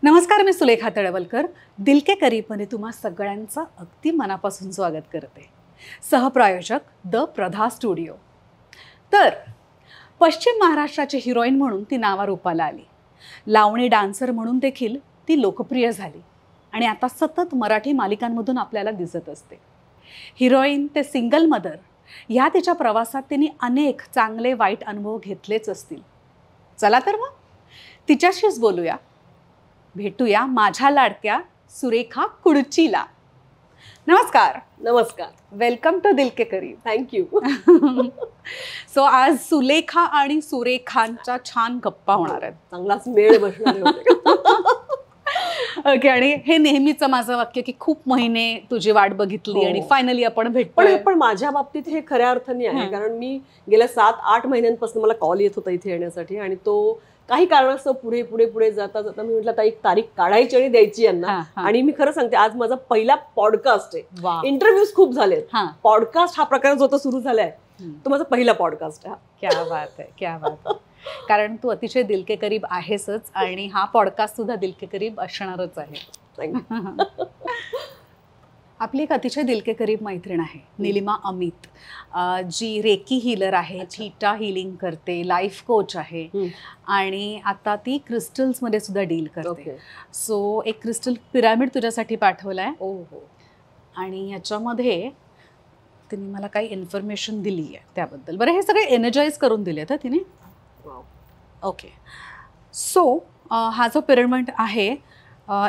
नमस्कार, मी सुलेखा तळवलकर. दिल के करीबमध्ये तुम्हा सगळ्यांचं अगदी मनापासून स्वागत करते. सहप्रायोजक द प्रधा स्टुडिओ. तर पश्चिम महाराष्ट्राची हिरोईन म्हणून ती नावारूपाला आली. लावणी डान्सर म्हणून देखील ती लोकप्रिय झाली आणि आता सतत मराठी मालिकांमधून आपल्याला दिसत असते. हिरोईन ते सिंगल मदर ह्या तिच्या प्रवासात तिने अनेक चांगले वाईट अनुभव घेतलेच असतील. चला तर मग तिच्याशीच बोलूया. भेटूया माझ्या लाडक्या सुरेखा कुडचीला. नमस्कार. नमस्कार. वेलकम टू दिल के करीब. थँक्यू. सो आज सुलेखा आणि सुरेखांच्या छान गप्पा होणार आहेत. चांगलाच मेळ बसणार आहे. ओके. आणि हे नेहमीचं माझं वाक्य की खूप महिने तुझी वाट बघितली आणि फायनली आपण भेटतोय. पण माझ्या बाबतीत हे खऱ्या अर्थाने आहे, कारण मी गेल्या 7-8 महिन्यांपासून मला कॉल येत होता इथे येण्यासाठी आणि तो काही कारणास्तव पुढे पुढे पुढे जाता जाता मी म्हटलं आता एक तारीख काढायची आणि द्यायची यांना. आणि मी खरं सांगते, आज माझा पहिला पॉडकास्ट आहे. इंटरव्ह्यूज खूप झालेत, पॉडकास्ट हा प्रकार जो आता सुरू झालाय तो माझा पहिला पॉडकास्ट आहे. क्या बात आहे, क्या बात आहे. कारण तू अतिशय दिल के करीब आहेसच आणि हा पॉडकास्ट सुद्धा दिल के करीब असणारच आहे. आपली एक अतिशय दिल के करीब मैत्रीण आहे निलिमा अमित, जी रेकी हीलर आहे, थीटा हिलिंग करते, लाईफ कोच आहे आणि आता ती क्रिस्टल्समध्ये सुद्धा डील करते. सो एक क्रिस्टल पिरामिड तुझ्यासाठी पाठवलाय. आणि याच्यामध्ये तिने मला काही इन्फॉर्मेशन दिली आहे त्याबद्दल. बरं, हे सगळे एनर्जाइज करून दिले आहेत तिने. ओके. सो हा जो पिरामिड आहे,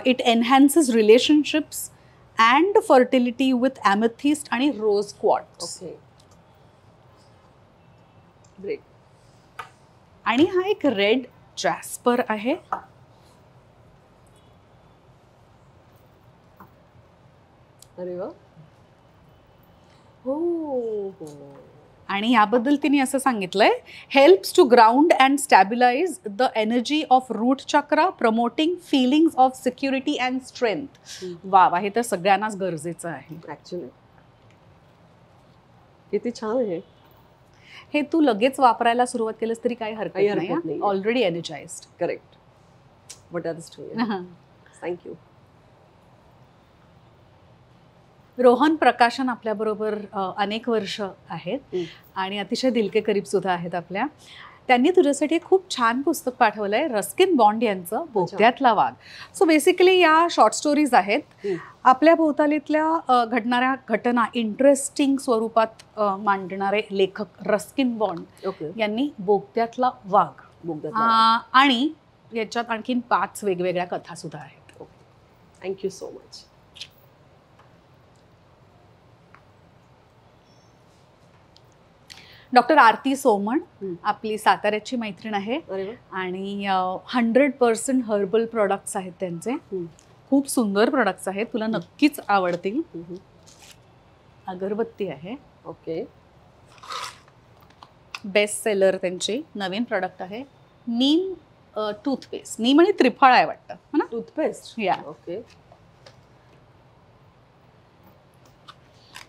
it enhances relationships and fertility with amethyst आणि रोज क्वार्ट्स. आणि हा एक रेड जॅस्पर आहे. अरे वा. आणि याबद्दल तिने असं सांगितलंय, helps to ground and stabilise the energy of root chakra, promoting feelings of security and strength. वा, हे तर सगळ्यांनाच गरजेचं आहे ऍक्च्युली. किती छान आहे हे. तू लगेच वापरायला सुरुवात केलीस तरी काही हरकत नाही. Already energized. Correct. What are the story. Thank you. Rohan Prakashan आपल्याबरोबर अनेक वर्ष आहेत आणि अतिशय दिल के करीब सुद्धा आहेत आपल्या. त्यांनी तुझ्यासाठी खूप छान पुस्तक पाठवलंय, रस्किन बॉन्ड यांचं बोगद्यातला वाघ. सो बेसिकली या शॉर्ट स्टोरीज आहेत. आपल्या भोवतालीतल्या घडणाऱ्या घटना इंटरेस्टिंग स्वरूपात मांडणारे लेखक रस्किन बॉन्ड यांनी बोगद्यातला वाघ आणि याच्यात आणखीन 5 वेगवेगळ्या कथा सुद्धा आहेत. Thank you so much. डॉक्टर आरती सोमण आपली साताऱ्याची मैत्रीण आहे आणि 100% हर्बल प्रोडक्ट्स आहेत त्यांचे. खूप सुंदर प्रोडक्ट्स आहेत, तुला नक्कीच आवडतील. अगरबत्ती आहे. ओके. बेस्ट सेलर त्यांची नवीन प्रोडक्ट आहे, नीम टूथपेस्ट. नीम आणि त्रिफळ आहे वाटतं, है ना? टूथपेस्ट. या. ओके.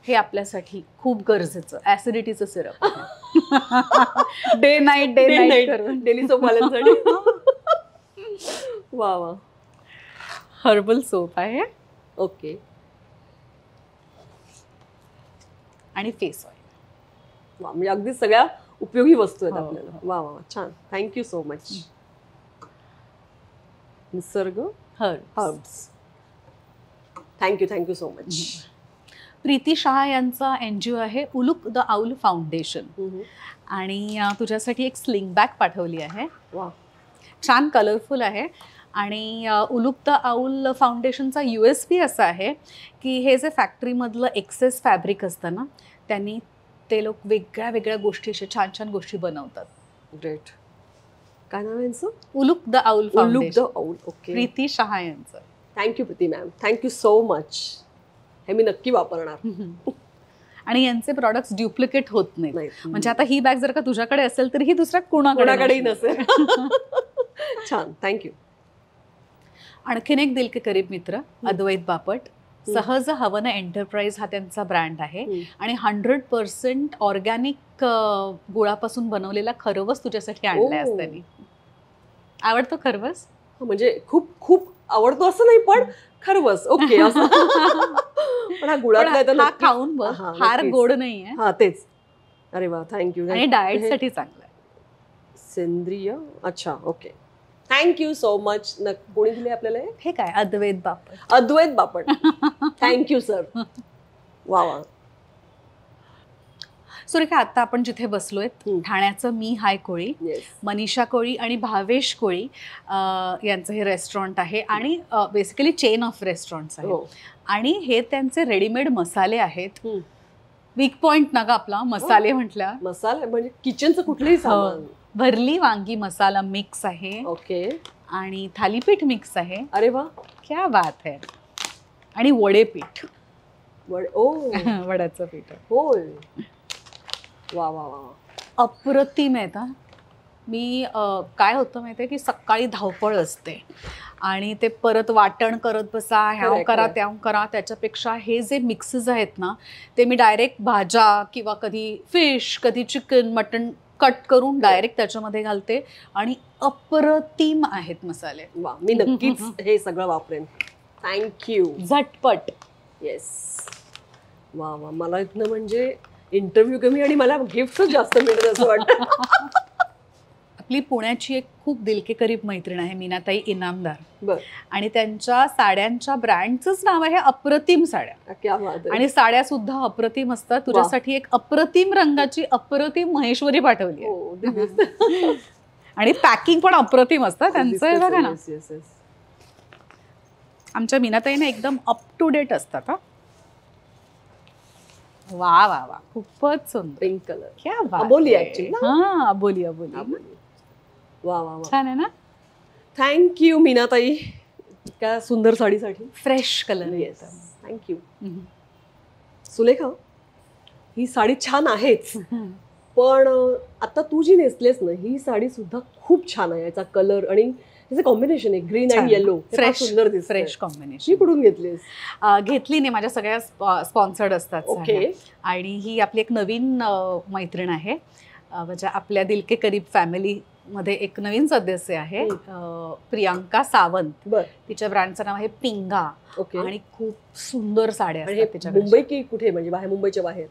हे आपल्यासाठी खूप गरजेचं ऍसिडिटीचं syrup. Day night daily soap वाल्यांसाठी. वा वा. हर्बल सोप आहे. ओके. आणि फेस ऑइल. वा, म्हणजे अगदी सगळ्या उपयोगी वस्तू आहेत आपल्याला. वा वा, छान. Thank you so much. Nisarg herbs. Thank you so much. Preeti Shah यांचा NGO आहे उलुक द आउल फाउंडेशन आणि तुझ्यासाठी एक स्लिंग बॅग पाठवली आहे. वा, छान कलरफुल आहे. आणि उलुक द आउल फाउंडेशनचा USP असा आहे की हे जे फॅक्टरीमधलं एक्सेस फॅब्रिक असतं ना, त्यांनी ते लोक वेगळ्या वेगळ्या गोष्टी, अशा छान छान गोष्टी बनवतात. ग्रेट. काय नाव आहे यांचं? Uluk the owl foundation. Okay. Preeti Shah यांचं. Thank you Preeti ma'am. Thank you so much. हे मी नक्की वापरणार. आणि यांचे प्रॉडक्ट्स ड्युप्लिकेट होत नाहीत. म्हणजे आता ही बॅग जर का तुझ्याकडे असेल तर ही दुसऱ्या कोणाकडेही नसेल. छान. थँक्यू. आणखीन एक दिल के करीब मित्र अद्वैत बापट. सहज हवन एंटरप्राइज हा त्यांचा ब्रँड आहे आणि 100% ऑर्गॅनिक गुळापासून बनवलेला खरवस तुझ्यासाठी आणलाय त्यांनी. आवडतो खरवस? म्हणजे खूप खूप आवडतो असं नाही, पण खरवस ओके असं. पण हा गुळातला आहे तर हा खाऊन बघ, फार गोड नाहीये. हा तेच. अरे वा, थँक्यू. आणि डाएट साठी चांगलं आहे. सेंद्रिय, अच्छा ओके, थँक्यू सो मच. कोणी दिले आपल्याला हे काय अद्वैत बापट. अद्वैत बापट, थँक्यू सर. वा वा. सुरेखा, आता आपण जिथे बसलोय ठाण्याचं मी हाय कोळी, मनीषा कोळी आणि भावेश कोळी यांचं हे रेस्टॉरंट आहे आणि बेसिकली चेन ऑफ रेस्टॉरंट्स आहे. आणि हे त्यांचे रेडीमेड मसाले आहेत. वीक पॉइंट ना ग आपला, मसाले म्हटल्या. मसाले म्हणजे किचनचं कुठलंही सामान. भरली वांगी मसाला मिक्स आहे. ओके. आणि थालीपीठ मिक्स आहे. अरे वा, क्या बात है. आणि वडे पीठ, वड्याचं पीठ. होय. वा वा वा, अप्रतिम आहेत. मी काय होतं माहितीये की सकाळी धावपळ असते आणि ते परत वाटण करत बसा, ह्याव करा त्याव करा. त्याच्यापेक्षा हे जे मिक्सेस आहेत ना, ते मी डायरेक्ट भाज्या किंवा कधी फिश, कधी चिकन, मटण कट करून डायरेक्ट त्याच्यामध्ये घालते आणि अप्रतिम आहेत मसाले. वा, मी नक्कीच हे सगळं वापरेन. थँक्यू. झटपट. येस. वा वा, मला इथनं म्हणजे इंटरव्ह्यू कमी आणि मला गिफ्टच जास्त मिळत असं वाटतं. आपली पुण्याची एक खूप दिलके करीब मैत्रीण आहे मीनाताई इनामदार. बर. आणि त्यांच्या साड्यांच्या ब्रँडचंच नाव आहे अप्रतिम साड्या. क्या बात आहे. आणि साड्या सुद्धा अप्रतिम असतात. तुझ्यासाठी एक अप्रतिम रंगाची अप्रतिम महेश्वरी पाठवली आहे. आणि पॅकिंग पण अप्रतिम असतं त्यांचं, बघा ना. आमच्या मीनाताईने एकदम अप टू डेट असतात. वा वा वा, खूपच सुंदर. Pink colour. क्या बात. अबोली ऍक्च्युअली. हां, अबोली अबोली. वा वा वा, छान आहे ना. थँक्यू मीनाताई, त्या सुंदर साडीसाठी. Fresh colour. Yes, thank you. Sulekha, ही साडी छान आहेच, पण आता तू जी नेसलेस ना, ही साडी सुद्धा खूप छान आहे. याचा कलर आणि त्याचं कॉम्बिनेशन आहे, ग्रीन अँड येलो. फ्रेश, सुंदर दिसतं. Fresh combination. ही कुठून घेतलीस? घेतली नाही, माझ्या सगळ्या स्पॉन्सर्ड असतात. ओके. आणि ही आपली एक नवीन मैत्रीण आहे. म्हणजे आपल्या दिलके करीब फॅमिली मध्ये एक नवीन सदस्य आहे, प्रियांका सावंत. तिच्या ब्रँडचं नाव आहे पिंगा. आणि खूप सुंदर साड्या असतात तिच्याकडे. मुंबई की कुठे, म्हणजे बाहेर, मुंबईच्या बाहेर?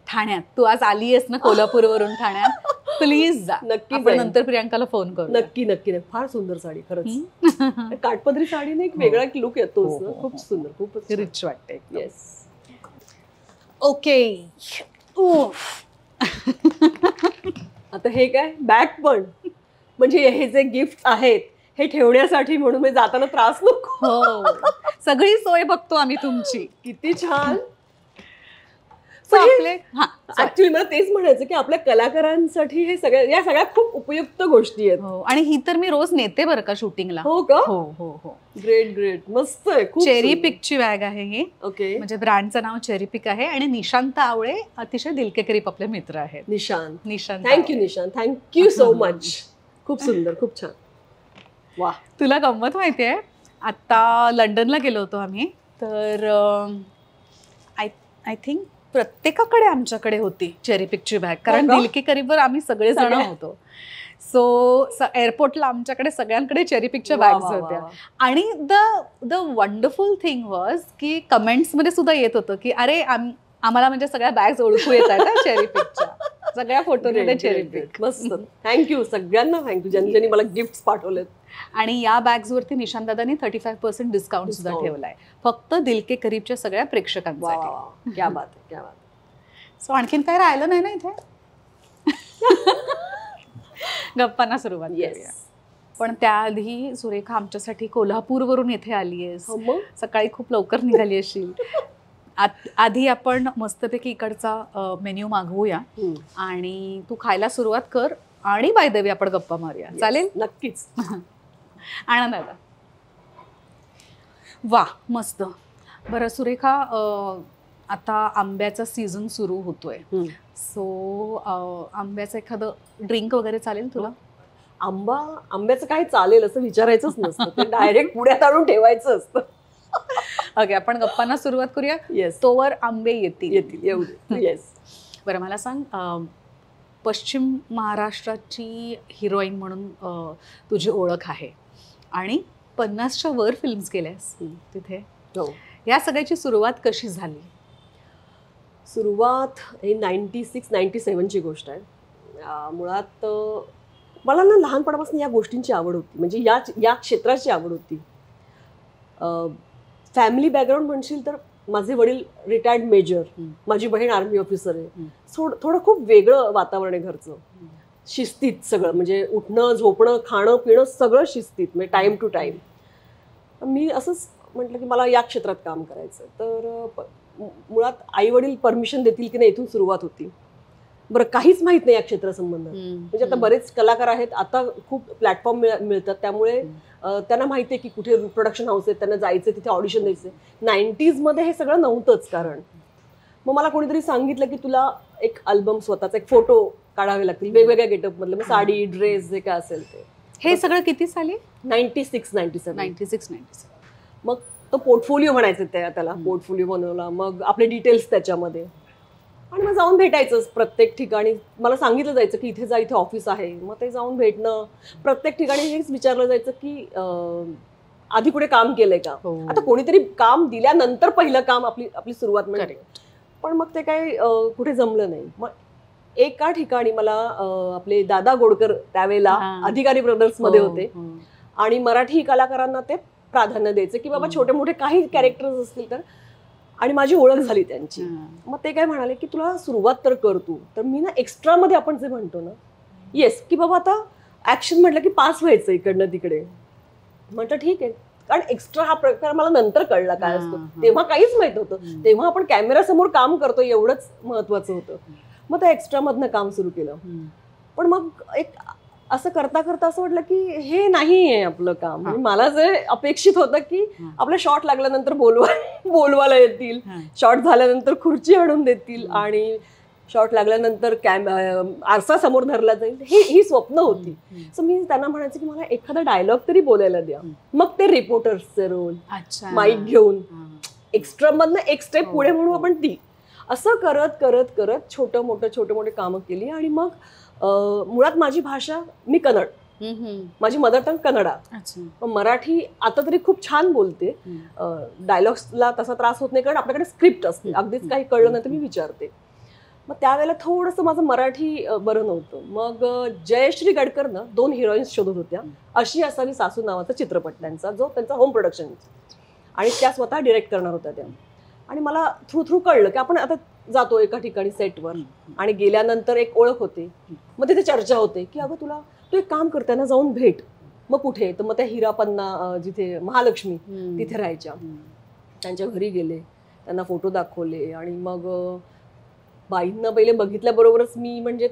ठाण्यात. तू आज आली आहेस ना कोल्हापूरवरून ठाण्यात, प्लीज जा. नक्की. नंतर प्रियांकाला फोन करू. नक्की नक्की. फार सुंदर साडी खरंच. काठपदरी साडीने एक वेगळा लुक येतो. खूप सुंदर, खूपच रिच वाटते. येस. ओके. आता हे काय बॅग पण, म्हणजे हे जे गिफ्ट आहेत हे ठेवण्यासाठी, म्हणून मी जाताना त्रास नको. हो, सगळी सोय बघतो आम्ही तुमची. किती छान. ऍक्च्युली मला तेच म्हणायचं की आपल्या कलाकारांसाठी हे सगळ्या, या सगळ्या खूप उपयुक्त गोष्टी आहेत. आणि ही तर मी रोज नेते बरं का शूटिंगला. हो का? हो हो हो. ग्रेट ग्रेट, मस्त आहे. चेरी पिकची बॅग आहे ही. ओके. म्हणजे ब्रँडचं नाव चेरी पिक आहे. आणि निशांत आवळे अतिशय दिलके करीब आपले मित्र आहेत. Nishant. Thank you Nishant, thank you so much. खूप सुंदर, खूप छान. वा. तुला गंमत माहितीये, आता लंडनला गेलो होतो आम्ही, तर आय थिंक प्रत्येकाकडे आमच्याकडे होती चेरी पिकची बॅग, कारण दिलके करीबवर आम्ही सगळे जण होतो. सो एअरपोर्टला आमच्याकडे सगळ्यांकडे चेरी पिकच्या बॅग्स होत्या. आणि द वंडरफुल थिंग वॉज की कमेंट्समध्ये सुद्धा येत होतं की अरे आम्हाला म्हणजे सगळ्या बॅग्स ओळखू येत आहेत चेरी पिकच्या, सगळ्या फोटोमध्ये चेरी पिक. मस्त. थँक्यू सगळ्यांना, थँक्यू ज्यांनी मला गिफ्ट पाठवलेत. आणि या बॅग्सवरती निशांत दादांनी 35% डिस्काउंट सुद्धा ठेवलाय, फक्त दिलके करीबच्या सगळ्या प्रेक्षकांसाठी. क्या बात आहे, क्या बात. सो आणखीन काय राहिलं नाही ना इथे. गप्पांना सुरुवात करूया. पण त्याआधी सुरेखा आमच्यासाठी कोल्हापूरवरून इथे आली आहेस, सकाळी खूप लवकर निघाली असेल. आधी आपण मस्तपैकी इकडचा मेन्यू मागवूया आणि तू खायला सुरुवात कर आणि बाय द वे आपण गप्पा मारूया. चालेल? नक्कीच. आनंद आला. वा, मस्त. बरं सुरेखा, आता आंब्याचा सीझन सुरू होतोय, सो आंब्याचं एखादं ड्रिंक वगैरे चालेल तुला? आंब्याचं काय चालेल असं विचारायचंच नसतं, ते डायरेक्ट पुढ्यात आणून ठेवायचं असतं. ओके, आपण गप्पांना सुरुवात करूया. येस. तोवर आंबे येतील. येस. बरं, मला सांग, पश्चिम महाराष्ट्राची हिरोईन म्हणून तुझी ओळख आहे आणि 50च्या वर फिल्म्स केल्यास तिथे. हो. या सगळ्याची सुरुवात कशी झाली? सुरुवात ही 96-97ची गोष्ट आहे. मुळात मला ना लहानपणापासून या गोष्टींची आवड होती, म्हणजे या क्षेत्राची आवड होती. फॅमिली बॅकग्राऊंड म्हणशील तर माझे वडील रिटायर्ड मेजर, माझी बहीण आर्मी ऑफिसर आहे. थोडं खूप वेगळं वातावरण आहे घरचं. शिस्तीत सगळं, म्हणजे उठणं झोपणं खाणं पिणं सगळं शिस्तीत, म्हणजे टाईम टू टाईम. मी असंच म्हटलं की मला या क्षेत्रात काम करायचं. तर मुळात आई वडील परमिशन देतील की नाही इथून सुरुवात होती. बरं, काहीच माहित नाही या क्षेत्रासंबंधात. म्हणजे आता बरेच कलाकार आहेत, आता खूप प्लॅटफॉर्म मिळतात, त्यामुळे त्यांना माहिती आहे की कुठे प्रोडक्शन हाऊस आहेत, त्यांना जायचं तिथे ऑडिशन द्यायचं. 90s मध्ये हे सगळं नव्हतंच. कारण मग मला कोणीतरी सांगितलं की तुला एक अल्बम, स्वतःचा एक फोटो काढावे लागतील वेगवेगळ्या गेटअप मधले, मग साडी ड्रेस जे काय असेल ते. हे सगळं किती साली? 96-97. मग तो पोर्टफोलिओ म्हणायचं त्याला. पोर्टफोलिओ बनवला, मग आपले डिटेल्स त्याच्यामध्ये, आणि मग जाऊन भेटायचं प्रत्येक ठिकाणी. मला सांगितलं जायचं की इथे जा, इथे ऑफिस आहे. मग ते जाऊन भेटणं, प्रत्येक ठिकाणी हेच विचारलं जायचं की आधी कुठे काम केलंय का. आता कोणीतरी काम दिल्यानंतर पहिलं काम आपली सुरुवात म्हणजे. पण मग ते काही कुठे जमलं नाही. मग एका ठिकाणी मला आपले दादा गोडकर त्यावेळेला अधिकारी ब्रदर्स मध्ये होते, आणि मराठी कलाकारांना ते प्राधान्य द्यायचं की बाबा छोटे मोठे काही कॅरेक्टर्स असतील तर. आणि माझी ओळख झाली त्यांची. मग ते काय म्हणाले की तुला सुरुवात तर कर तू. तर मी ना एक्स्ट्रा मध्ये आपण जे म्हणतो ना, येस, की बाबा आता ऍक्शन म्हटलं की पास व्हायचं इकडनं तिकडे. म्हटलं ठीक आहे, कारण एक्स्ट्रा हा प्रकार मला नंतर कळला काय असतो. तेव्हा काहीच माहित होतं. तेव्हा आपण कॅमेरासमोर काम करतो एवढंच महत्वाचं होतं. मग त्या एक्स्ट्रा मधनं काम सुरू केलं. पण मग एक असं करता करता असं वाटलं की हे नाही आहे आपलं काम. म्हणजे मला जे अपेक्षित होतं की आपलं शॉट लागल्यानंतर बोलवायला येतील, शॉट झाल्यानंतर खुर्ची आणून देतील, आणि शॉट लागल्यानंतर आरसा समोर धरला जाईल, ही स्वप्न होती. सो मी त्यांना म्हणायचं की मला एखादा डायलॉग तरी बोलायला द्या. मग ते रिपोर्टर्सचे रोल, माईक घेऊन एक्स्ट्रा मधनं एक स्टेप पुढे म्हणू आपण ती. असं करत करत करत छोटं मोठे कामं केली. आणि मग मुळात माझी भाषा, मी कन्नड, माझी मदर टंग कन्नडा. मराठी आता तरी खूप छान बोलते. डायलॉग्सला तसा त्रास होत नाही, कारण आपल्याकडे स्क्रिप्ट असते. अगदीच काही कळलं नाही तर मी विचारते. मग त्यावेळेला थोडंसं माझं मराठी बरं नव्हतं. मग जयश्री गडकरनं 2 हिरोईन्स शोधत होत्या. अशी असावी सासू नावाचा चित्रपट त्यांचा, जो त्यांचा होम प्रोडक्शन, आणि त्या स्वतः डिरेक्ट करणार होत्या त्या. आणि मला थ्रू कळलं की आपण आता जातो एका ठिकाणी सेटवर, आणि गेल्यानंतर एक ओळख होते. मग तिथे चर्चा होते की अगं तू एक काम कर, त्यांना जाऊन भेट. मग कुठे, तर मग त्या हिरापन्ना जिथे महालक्ष्मी तिथे राहायच्या, त्यांच्या घरी गेले, त्यांना फोटो दाखवले. आणि मग बाईंना पहिले बघितल्याबरोबरच मी, म्हणजे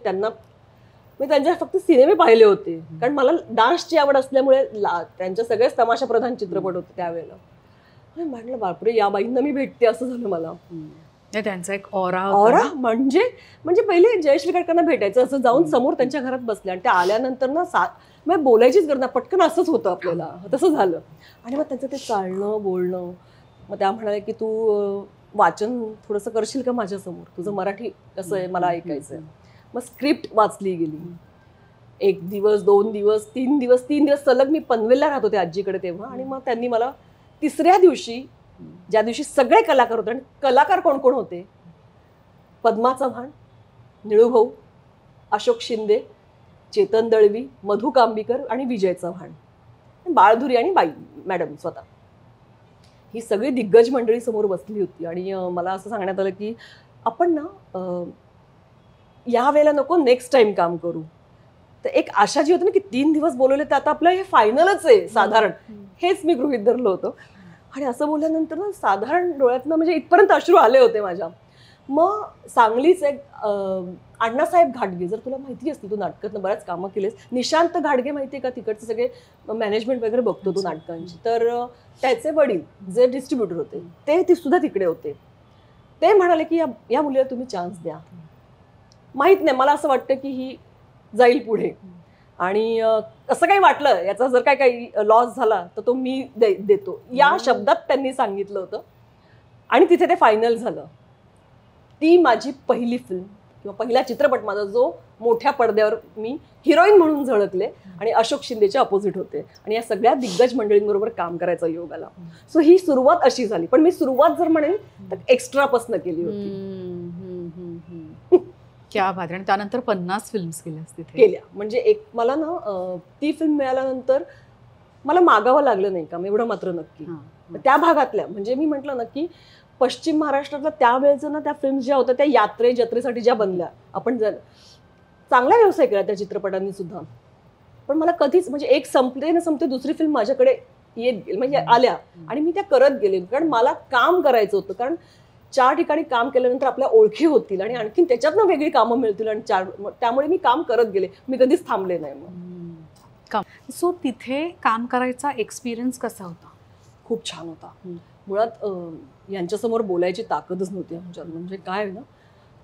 मी त्यांच्या फक्त सिनेमे पाहिले होते, कारण मला डान्सची आवड असल्यामुळे त्यांच्या सगळेच तमाशा प्रधान चित्रपट होते त्यावेळेला. म्हटलं बापरे, या बाईंना मी भेटते, असं झालं मला. त्यांचा एक ऑरा म्हणजे पहिले जयश्री गडकरांना भेटायचं, असं जाऊन समोर त्यांच्या घरात बसले, आणि त्या आल्यानंतर ना बोलायचीच गरज नाही, पटकन असंच होतं आपल्याला, तसं झालं. आणि मग त्यांचं ते चालणं बोलणं. मग त्या म्हणाले की तू वाचन थोडंसं करशील का माझ्यासमोर, तुझं मराठी कसं आहे मला ऐकायचं आहे. मग स्क्रिप्ट वाचली गेली. 1 दिवस 2 दिवस 3 दिवस सलग मी पनवेलला राहत होते आजीकडे तेव्हा. आणि मग त्यांनी मला 3ऱ्या दिवशी, ज्या दिवशी सगळे कलाकार होते, आणि कलाकार कोण कोण होते, पद्मा चव्हाण, निळूभाऊ, अशोक शिंदे, चेतन दळवी, मधु कांबीकर आणि विजय चव्हाण, बाळधुरी आणि बाई मॅडम स्वतः, ही सगळी दिग्गज मंडळी समोर बसली होती. आणि मला असं सांगण्यात आलं की आपण ना या वेळेला नको, नेक्स्ट टाइम काम करू. तर एक आशा जी होती ना की 3 दिवस बोलवले, तर आता आपलं हे फायनलच आहे साधारण, हेच मी गृहीत धरलं होतं. आणि असं बोलल्यानंतर ना साधारण डोळ्यातनं, म्हणजे इथपर्यंत अश्रू आले होते माझ्या. मग सांगलीच एक अण्णासाहेब घाटगे, जर तुला माहिती असतील, तू नाटकातनं बऱ्याच कामं केलीस, निशांत घाटगे माहिती आहे का, तिकडचे सगळे मॅनेजमेंट वगैरे बघतो तू नाटकांची. तर त्याचे वडील जे डिस्ट्रीब्युटर होते, ते सुद्धा तिकडे होते. ते म्हणाले की या मुलीला तुम्ही चान्स द्या. माहित नाही, मला असं वाटतं की ही जाईल पुढे, आणि असं काही वाटलं याचा जर काही लॉस झाला तर तो मी देतो, या शब्दात त्यांनी सांगितलं होतं. आणि तिथे ते फायनल झालं. ती माझी पहिली फिल्म किंवा पहिला चित्रपट माझा जो मोठ्या पडद्यावर मी हिरोईन म्हणून झळकले आणि अशोक शिंदेच्या अपोजिट होते आणि या सगळ्या दिग्गज मंडळींबरोबर काम करायचा योग आला. सो ही सुरुवात अशी झाली. पण मी सुरुवात जर म्हणेन तर एक्स्ट्रापासून केली होती. क्या बात. आणि त्यानंतर 50 फिल्म्स केल्या. म्हणजे मला ना ती फिल्म मिळाल्यानंतर मला मागावं लागलं नाही काम, एवढं मात्र नक्की. त्या भागातल्या म्हणजे मी म्हटलं ना की पश्चिम महाराष्ट्रातल्या त्यावेळेचं ना त्या फिल्म्स ज्या होत्या त्या जत्रेसाठी ज्या बनल्या, आपण चांगला व्यवसाय केला त्या चित्रपटांनी सुद्धा. पण मला कधीच म्हणजे एक संपते दुसरी फिल्म माझ्याकडे म्हणजे आल्या आणि मी त्या करत गेले. कारण मला काम करायचं होतं. कारण 4 ठिकाणी काम केल्यानंतर आपल्या ओळखी होतील आणि आणखीन त्याच्यातनं वेगळी कामं मिळतील आणि त्यामुळे मी काम करत गेले. मी कधीच थांबले नाही. मग सो तिथे काम करायचा एक्सपिरियन्स कसा होता? खूप छान होता. मुळात यांच्यासमोर बोलायची ताकदच नव्हती आमच्यात. म्हणजे काय ना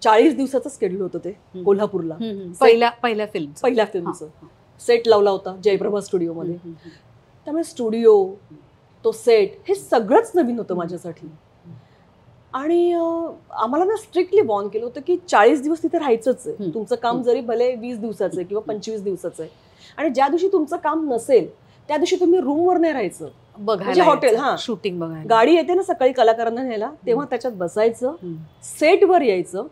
40 दिवसाचं स्केड्यूल होतं ते कोल्हापूरला. पहिल्या फिल्मचं सेट लावला होता जयप्रभा स्टुडिओमध्ये. त्यामुळे स्टुडिओ, तो सेट हे सगळंच नवीन होतं माझ्यासाठी. आणि आम्हाला ना स्ट्रिक्टली वॉर्न केलं होतं की 40 दिवस तिथे राहायचंच आहे. तुमचं काम जरी भले 20 दिवसाचं आहे किंवा 25 दिवसाचं आहे. आणि ज्या दिवशी तुमचं काम नसेल त्या दिवशी तुम्ही रूमवर नाही राहायचं, म्हणजे हॉटेल शूटिंग बघायला गाडी येते ना सकाळी कलाकारांना न्यायला, तेव्हा त्याच्यात बसायचं, सेटवर यायचं.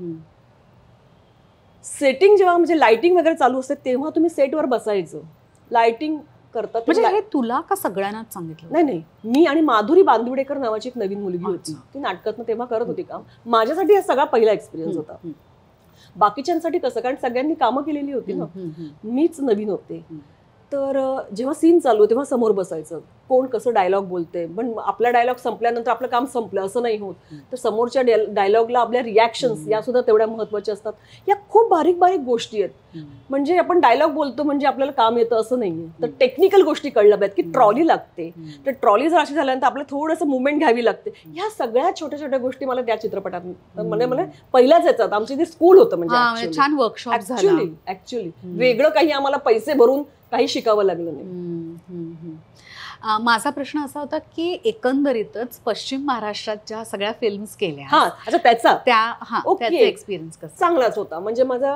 सेटिंग जेव्हा म्हणजे लाइटिंग वगैरे चालू असते तेव्हा तुम्ही सेटवर बसायचं. लाइटिंग करतात. म्हणजे हे तुला का सगळ्यांनाच सांगितलं? नाही, मी आणि माधुरी बांदिवडेकर नावाची एक नवीन मुलगी होती, ती नाटकातनं तेव्हा करत होती काम. माझ्यासाठी हा सगळा पहिला एक्सपिरियन्स होता. बाकीच्यांसाठी कसं, कारण सगळ्यांनी कामं केलेली होती ना, मीच नवीन होते. तर जेव्हा सीन चालू तेव्हा समोर बसायचं, कोण कसं डायलॉग बोलते. पण आपला डायलॉग संपल्यानंतर आपलं काम संपलं असं नाही होत. तर समोरच्या डायलॉगला आपल्या रिॲक्शन्स या सुद्धा तेवढ्या महत्त्वाच्या असतात. या खूप बारीक बारीक गोष्टी आहेत. म्हणजे आपण डायलॉग बोलतो म्हणजे आपल्याला काम येतं असं नाहीये. तर टेक्निकल गोष्टी कळल्या पाहिजेत की ट्रॉली लागते, तर ट्रॉली जर अशी झाल्यानंतर आपल्याला थोडंसं मुवमेंट घ्यावी लागते. ह्या सगळ्या छोट्या छोट्या गोष्टी मला त्या चित्रपटात म्हणजे पहिल्याच याच्यात आमची ते स्कूल होतं. म्हणजे छान वर्कशॉप ऍक्च्युली वेगळं काही आम्हाला पैसे भरून काही शिकावं लागलं नाही. माझा प्रश्न असा होता की एकंदरीतच पश्चिम महाराष्ट्रात ज्या सगळ्या फिल्म्स केल्या त्याचा एक्सपिरियन्स कसा? चांगलाच होता. म्हणजे माझा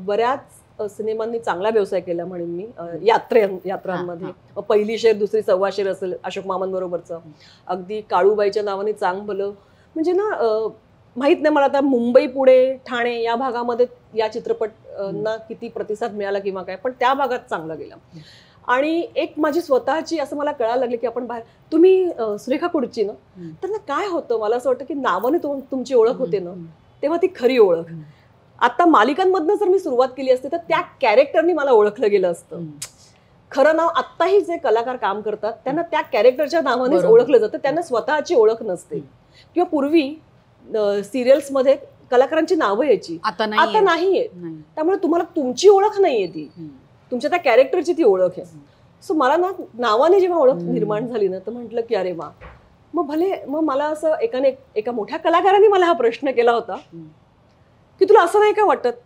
बऱ्याच सिनेमांनी चांगला व्यवसाय केला म्हणेन मी. यात्रांमध्ये पहिली शेर, दुसरी सव्वा शेर असेल अशोक मामान बरोबरचं, अगदी काळूबाईच्या नावाने चांग भलं. म्हणजे ना माहित नाही मला आता मुंबई, पुणे, ठाणे या भागामध्ये या चित्रपटांना किती प्रतिसाद मिळाला किंवा काय, पण त्या भागात चांगला गेला. आणि एक माझी स्वतःची असं मला कळायला लागलं की आपण बाहेर, तुम्ही सुरेखा कुडची ना, तर ना काय होतं मला असं वाटतं की नावाने तुमची ओळख होते ना तेव्हा ती खरी ओळख. आता मालिकांमधनं जर मी सुरुवात केली असते तर त्या कॅरेक्टरनी मला ओळखलं गेलं असतं. खरं नाव आत्ताही जे कलाकार काम करतात त्यांना त्या कॅरेक्टरच्या नावानेच ओळखलं जातं, त्यांना स्वतःची ओळख नसते. किंवा पूर्वी सिरियल्स मध्ये कलाकारांची नावं यायची, आता नाहीये. त्यामुळे तुम्हाला तुमची ओळख नाहीये, ती तुमच्या त्या कॅरेक्टरची ती ओळख आहे. सो मला ना नावाने जेव्हा ओळख निर्माण झाली ना तर म्हटलं की अरे वा. मग मला असं एका मोठ्या कलाकाराने मला हा प्रश्न केला होता की तुला असं नाही का वाटत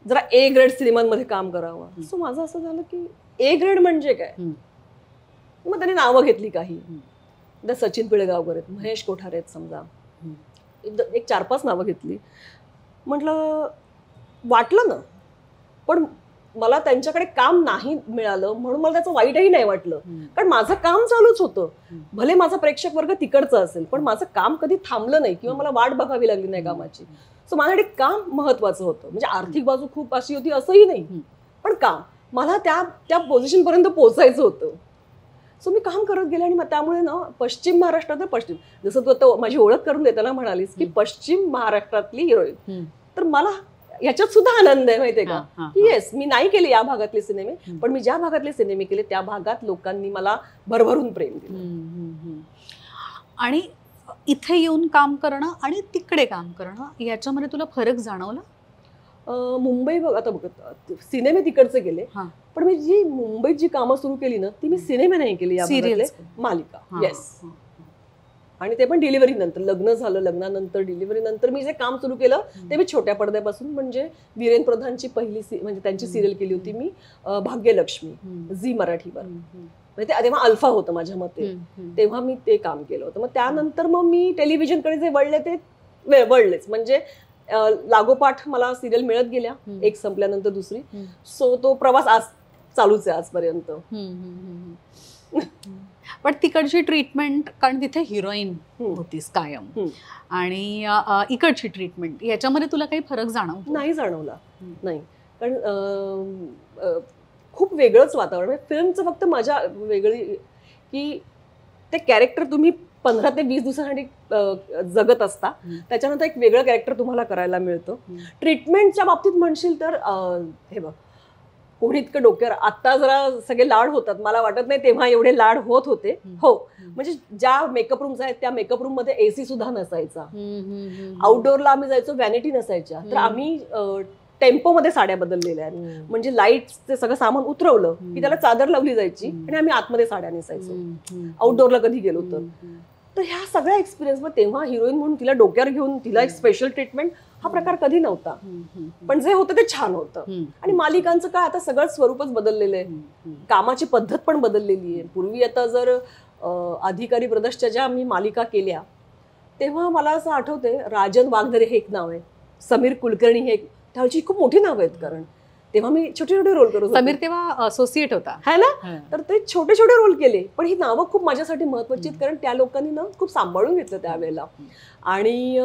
जरा ए ग्रेड सिनेमांमध्ये काम करावं? सो माझं असं झालं की ए ग्रेड म्हणजे काय. मग त्याने नावं घेतली काही. सचिन पिळगावकर आहेत, महेश कोठारे आहेत समजा, एक 4-5 नावं घेतली. म्हटलं वाटलं ना, पण मला त्यांच्याकडे काम नाही मिळालं म्हणून मला त्याचं वाईटही नाही वाटलं. कारण माझं काम चालूच होतं. भले माझा प्रेक्षक वर्ग तिकडचा असेल पण माझं काम कधी थांबलं नाही किंवा मला वाट बघावी लागली नाही कामाची. सो माझ्यासाठी काम महत्वाचं होतं. म्हणजे आर्थिक बाजू खूप अशी होती असंही नाही, पण काम मला त्या पोझिशन पर्यंत पोहोचायचं होतं. सो मी काम करत गेले. आणि त्यामुळे ना पश्चिम महाराष्ट्रात जसं तू आता माझी ओळख करून देताना म्हणालीस की पश्चिम महाराष्ट्रातली हिरोईन, तर मला याच्यात सुद्धा आनंद आहे माहितीये का की येस, मी नाही केले या भागातले सिनेमे, पण मी ज्या भागातले सिनेमे केले त्या भागात लोकांनी मला भरभरून प्रेम दिलं. आणि इथे येऊन काम करणं आणि तिकडे काम करणं याच्यामध्ये तुला फरक जाणवला? मुंबई आता बघत सिनेमे तिकडचे गेले, पण मी जी मुंबईत जी कामं सुरू केली ना ती मी सिनेमे नाही केली, या भागातले मालिका. येस. आणि ते पण डिलिव्हरी नंतर, लग्न झालं, लग्नानंतर डिलिव्हरी नंतर मी जे काम सुरू केलं ते मी छोट्या पडद्यापासून, म्हणजे वीरेन प्रधानची पहिली म्हणजे त्यांची सिरियल केली होती मी, भाग्यलक्ष्मी, झी मराठीवर. म्हणजे तेव्हा अल्फा होतं माझ्या मते, तेव्हा मी ते काम केलं होतं. मग त्यानंतर मग मी टेलिव्हिजनकडे जे वळले ते वळलेच. म्हणजे लागोपाठ मला सिरियल मिळत गेल्या, एक संपल्यानंतर दुसरी. सो तो प्रवास आज चालूच आहे आजपर्यंत. पण तिकडची ट्रीटमेंट, कारण तिथे हिरोईन होतीस कायम, आणि इकडची ट्रीटमेंट याच्यामध्ये तुला काही फरक जाणवतो? नाही जाणवला, नाही. कारण खूप वेगळंच वातावरण आहे फिल्मचं. फक्त मजा वेगळी की ते कॅरेक्टर तुम्ही 15 ते 20 दिवसांसाठी जगत असता, त्याच्यानंतर एक वेगळं कॅरेक्टर तुम्हाला करायला मिळतं. ट्रीटमेंटच्या बाबतीत म्हणशील तर हे बघ, कोणी इतकं डोक्यावर, आता जरा सगळे लाड होतात, मला वाटत नाही तेव्हा एवढे लाड होत होते. हो, म्हणजे ज्या मेकअप रूम्स आहेत त्या मेकअप रूम मध्ये एसी सुद्धा नसायचा. आउटडोअरला आम्ही जायचो, व्हॅनिटी नसायच्या, तर आम्ही टेम्पोमध्ये साड्या बदललेल्या आहेत. म्हणजे लाईटचे सगळं सामान उतरवलं की त्याला चादर लावली जायची आणि आम्ही आतमध्ये साड्या नेसायचो आउटडोअरला कधी गेलो तर. तर ह्या सगळ्या एक्सपिरियन्स, मग तेव्हा हिरोईन म्हणून तिला डोक्यावर घेऊन तिला एक स्पेशल ट्रीटमेंट हा प्रकार कधी नव्हता. पण जे होतं ते छान होतं. आणि मालिकांचं काय, आता सगळं स्वरूपच बदललेलं आहे, कामाची पद्धत पण बदललेली आहे. पूर्वी आता जर अधिकारी ब्रदर्सच्या ज्या आम्ही मालिका केल्या तेव्हा मला असं आठवते, राजन वाघदरे हे एक नाव आहे, समीर कुलकर्णी हे एक, त्याची खूप मोठी नाव आहेत. कारण तेव्हा मी छोटे छोटे रोल करत होते. समीर तेव्हा असोसिएट होता है ना, तर ते छोटे छोटे रोल केले. पण ही नावं खूप माझ्यासाठी महत्वाची आहेत, कारण त्या लोकांनी ना खूप सांभाळून घेतलं त्यावेळेला. आणि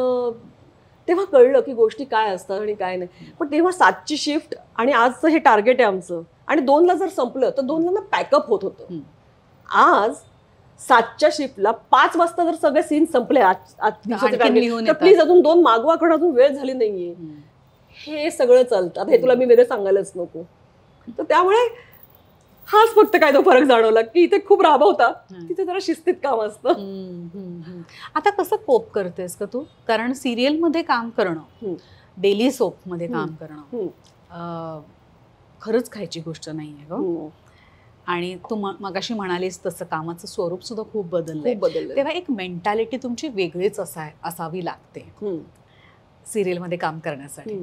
तेव्हा कळलं की गोष्टी काय असतात आणि काय नाही. पण तेव्हा 7ची शिफ्ट आणि आजचं हे टार्गेट आहे आमचं, आणि 2ला जर संपलं तर 2ला ना पॅकअप होत होतं. आज 7च्या शिफ्टला 5 वाजता जर सगळे सीन संपले तर प्लीज अजून 2 मागवा, कारण अजून वेळ झाली नाहीये. हे सगळं चालतं. आता हे तुला मी वेगळं सांगायलाच नको. तर त्यामुळे हाच फक्त काय तो फरक जाणवला की इथे खूप राबवता, तिथे जरा शिस्तीत काम असतं. आता कसं कोप करतेस का तू? कारण सिरियल मध्ये काम करणं, डेली सोप मध्ये काम करणं खरंच खायची गोष्ट नाहीये ग. आणि तू मगाशी म्हणालीस तसं कामाचं स्वरूप सुद्धा खूप बदललंय. तेव्हा एक मेंटॅलिटी तुमची वेगळीच असावी लागते सिरियल मध्ये काम करण्यासाठी.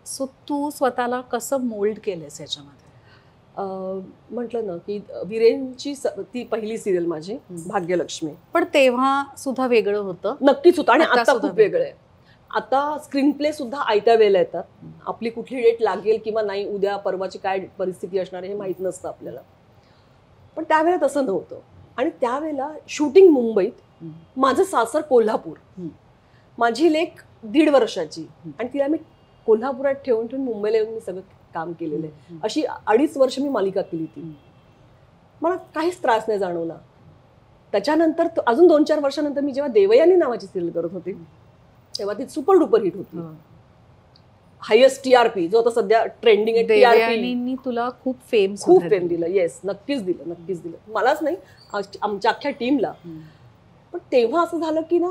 सो तू स्वतःला कसं मोल्ड केलंस याच्यामध्ये? म्हटलं ना की वीरेनची ती पहिली सिरियल माझी भाग्यलक्ष्मी, पण तेव्हा सुद्धा वेगळं होतं. नक्कीच होतं, आणि आता खूप वेगळं आहे. आता स्क्रीन प्ले सुद्धा आयत्या वेळेला येतात. आपली कुठली डेट लागेल किंवा नाही, उद्या परवाची काय परिस्थिती असणार हे माहीत नसतं आपल्याला. पण त्यावेळेला तसं नव्हतं. आणि त्यावेळेला शूटिंग मुंबईत, माझं सासर कोल्हापूर, माझी लेक 1.5 वर्षाची, आणि तिला मी कोल्हापुरात ठेवून मुंबईला येऊन मी सगळं काम केलेलं आहे. अशी 2.5 वर्ष मी मालिका केली ती. मला काहीच त्रास नाही जाणवला. त्याच्यानंतर अजून 2-4 वर्षानंतर मी जेव्हा देवयानी नावाची सिरियल करत होती तेव्हा ती सुपर डुपर हिट होती. हायेस्ट TRP जो आता सध्या ट्रेंडिंग आहे. देवयानींनी तुला खूप फेम दिलं. येस, नक्कीच दिलं. मलाच नाही, आमच्या अख्ख्या टीमला. पण तेव्हा असं झालं की ना,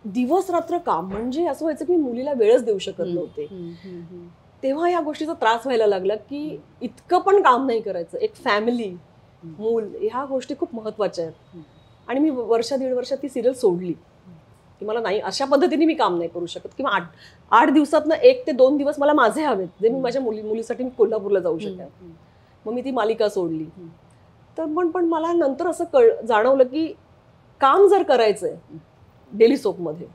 दिवस रात्र काम, म्हणजे असं व्हायचं की मुलीला वेळच देऊ शकत नव्हते. तेव्हा या गोष्टीचा त्रास व्हायला लागला की इतकं पण काम नाही करायचं. एक फॅमिली, मूल, ह्या गोष्टी खूप महत्वाच्या आहेत. आणि मी 1-1.5 वर्षात ती सिरियल सोडली की मला नाही, अशा पद्धतीने मी काम नाही करू शकत. किंवा 8 दिवसातनं 1 ते 2 दिवस मला माझे हवेत, जे मी माझ्या मुलीसाठी मी कोल्हापूरला जाऊ शकेन. मग मी ती मालिका सोडली. तर पण मला नंतर असं जाणवलं की काम जर करायचंय डेली सोपमध्ये,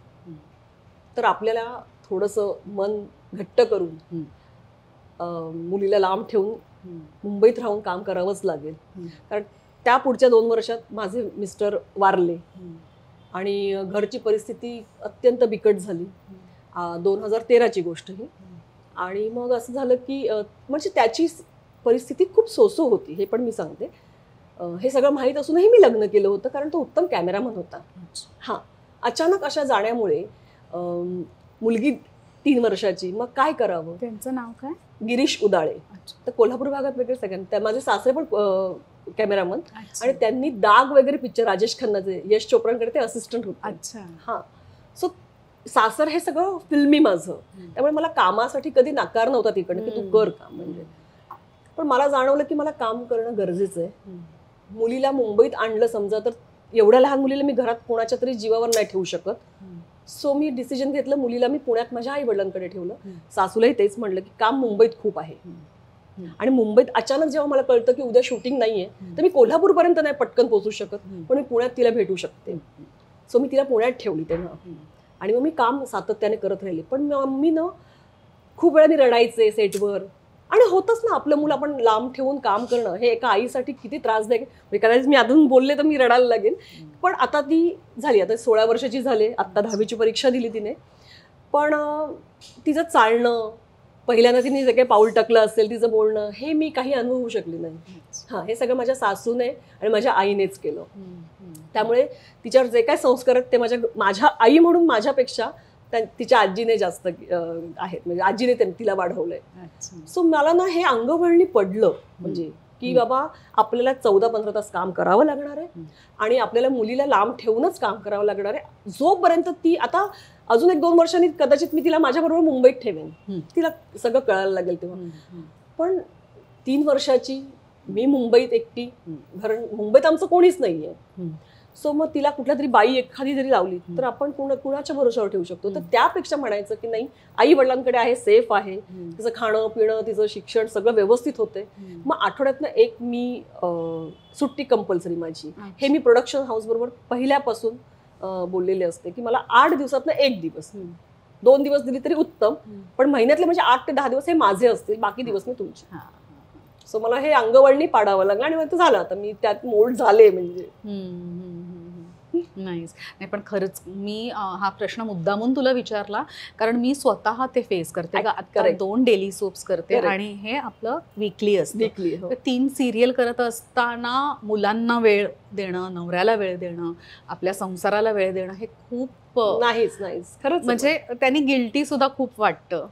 तर आपल्याला थोडंसं मन घट्ट करून मुलीला लांब ठेवून मुंबईत राहून काम करावंच लागेल. कारण त्या पुढच्या 2 वर्षात माझे मिस्टर वारले आणि घरची परिस्थिती अत्यंत बिकट झाली. 2013ची गोष्ट ही. आणि मग असं झालं की म्हणजे त्याची परिस्थिती खूप सोसो होती, हे पण मी सांगते. हे सगळं माहीत असूनही मी लग्न केलं होतं, कारण तो उत्तम कॅमेरामन होता. हां, अचानक अशा जाण्यामुळे मुलगी 3 वर्षाची, मग काय करावं. त्यांचं नाव काय? गिरीश उदाळे. तर कोल्हापूर भागात वगैरे सगळ्यांना, माझे सासरे पण कॅमेरामन, आणि त्यांनी दाग वगैरे पिक्चर राजेश खन्नाचे, यश चोपडांकडे ते असिस्टंट होते. अच्छा. हां, सो सासर हे सगळं फिल्मी माझं, त्यामुळे मला कामासाठी कधी नकार नव्हता तिकडे की तू कर काम. म्हणजे पण मला जाणवलं की मला काम करणं गरजेचं आहे. मुलीला मुंबईत आणलं समजा, तर एवढ्या लहान मुलीला मी घरात कोणाच्या तरी जीवावर नाही ठेवू शकत. सो मी डिसिजन घेतलं, मुलीला मी पुण्यात माझ्या आई वडिलांकडे ठेवलं. सासूलाही तेच म्हणलं की काम मुंबईत खूप आहे. आणि मुंबईत अचानक जेव्हा मला कळतं की उद्या शूटिंग नाहीये, तर मी कोल्हापूरपर्यंत नाही पटकन पोहोचू शकत, पण मी पुण्यात तिला भेटू शकते. सो मी तिला पुण्यात ठेवली तेव्हा. आणि मग मी काम सातत्याने करत राहिले. पण मी ना खूप वेळा मी रडायचे सेटवर. आणि होतच ना, आपलं मुलं आपण लांब ठेवून काम करणं हे एका आईसाठी किती त्रासदायक आहे. म्हणजे कदाचित मी अजून बोलले तर मी रडायला लागेल. पण आता ती झाली, आता 16 वर्षाची झाली, आत्ता 10वीची परीक्षा दिली तिने. पण तिचं चालणं, पहिल्यांदा तिने जे काही पाऊल टाकलं असेल, तिचं बोलणं, हे मी काही अनुभवू शकले नाही. हां, हे सगळं माझ्या सासूने आणि माझ्या आईनेच केलं. त्यामुळे तिच्यावर जे काय संस्कार आहेत ते माझ्या आई म्हणून माझ्यापेक्षा तिच्या आजीने जास्त आहेत. म्हणजे आजीने तिला वाढवलंय. सो मला ना हे अंगवळणी पडलं, म्हणजे की बाबा आपल्याला 14-15 तास काम करावं लागणार आहे आणि आपल्याला मुलीला लांब ठेवूनच काम करावं लागणार आहे. जोपर्यंत ती आता अजून 1-2 वर्षांनी कदाचित मी तिला माझ्याबरोबर मुंबईत ठेवेन, तिला सगळं कळायला लागेल तेव्हा. पण 3 वर्षाची मी मुंबईत एकटी, कारण मुंबईत आमचं कोणीच नाहीये. सो मग तिला कुठल्या तरी बाई एखादी जरी लावली तर आपण कुणाच्या भरोशावर ठेवू शकतो. तर त्यापेक्षा म्हणायचं की नाही, आई वडिलांकडे आहे, सेफ आहे, तिचं खाणं पिणं तिचं शिक्षण सगळं व्यवस्थित होते. मग आठवड्यातनं एक मी सुट्टी कंपल्सरी माझी, हे मी प्रोडक्शन हाऊस बरोबर पहिल्यापासून बोललेले असते की मला 8 दिवसातनं 1 दिवस, 2 दिवस दिली तरी उत्तम, पण महिन्यातले म्हणजे 8 ते 10 दिवस हे माझे असतील, बाकी दिवस मी तुमचे. सो मला हे अंगवळणी पाडावं लागलं आणि मग ते झालं. आता मी त्यात मोल्ड झाले. म्हणजे नाही, पण खरंच मी हा प्रश्न मुद्दामून तुला विचारला कारण मी स्वतः ते फेस करते. आता 2 डेली सोप्स करते आणि हे आपलं वीकली असतं. 3 सिरियल करत असताना मुलांना वेळ देणं, नवऱ्याला वेळ देणं, आपल्या संसाराला वेळ देणं हे खूप नाहीच खरंच. म्हणजे त्यांनी गिल्टी सुद्धा खूप वाटतं.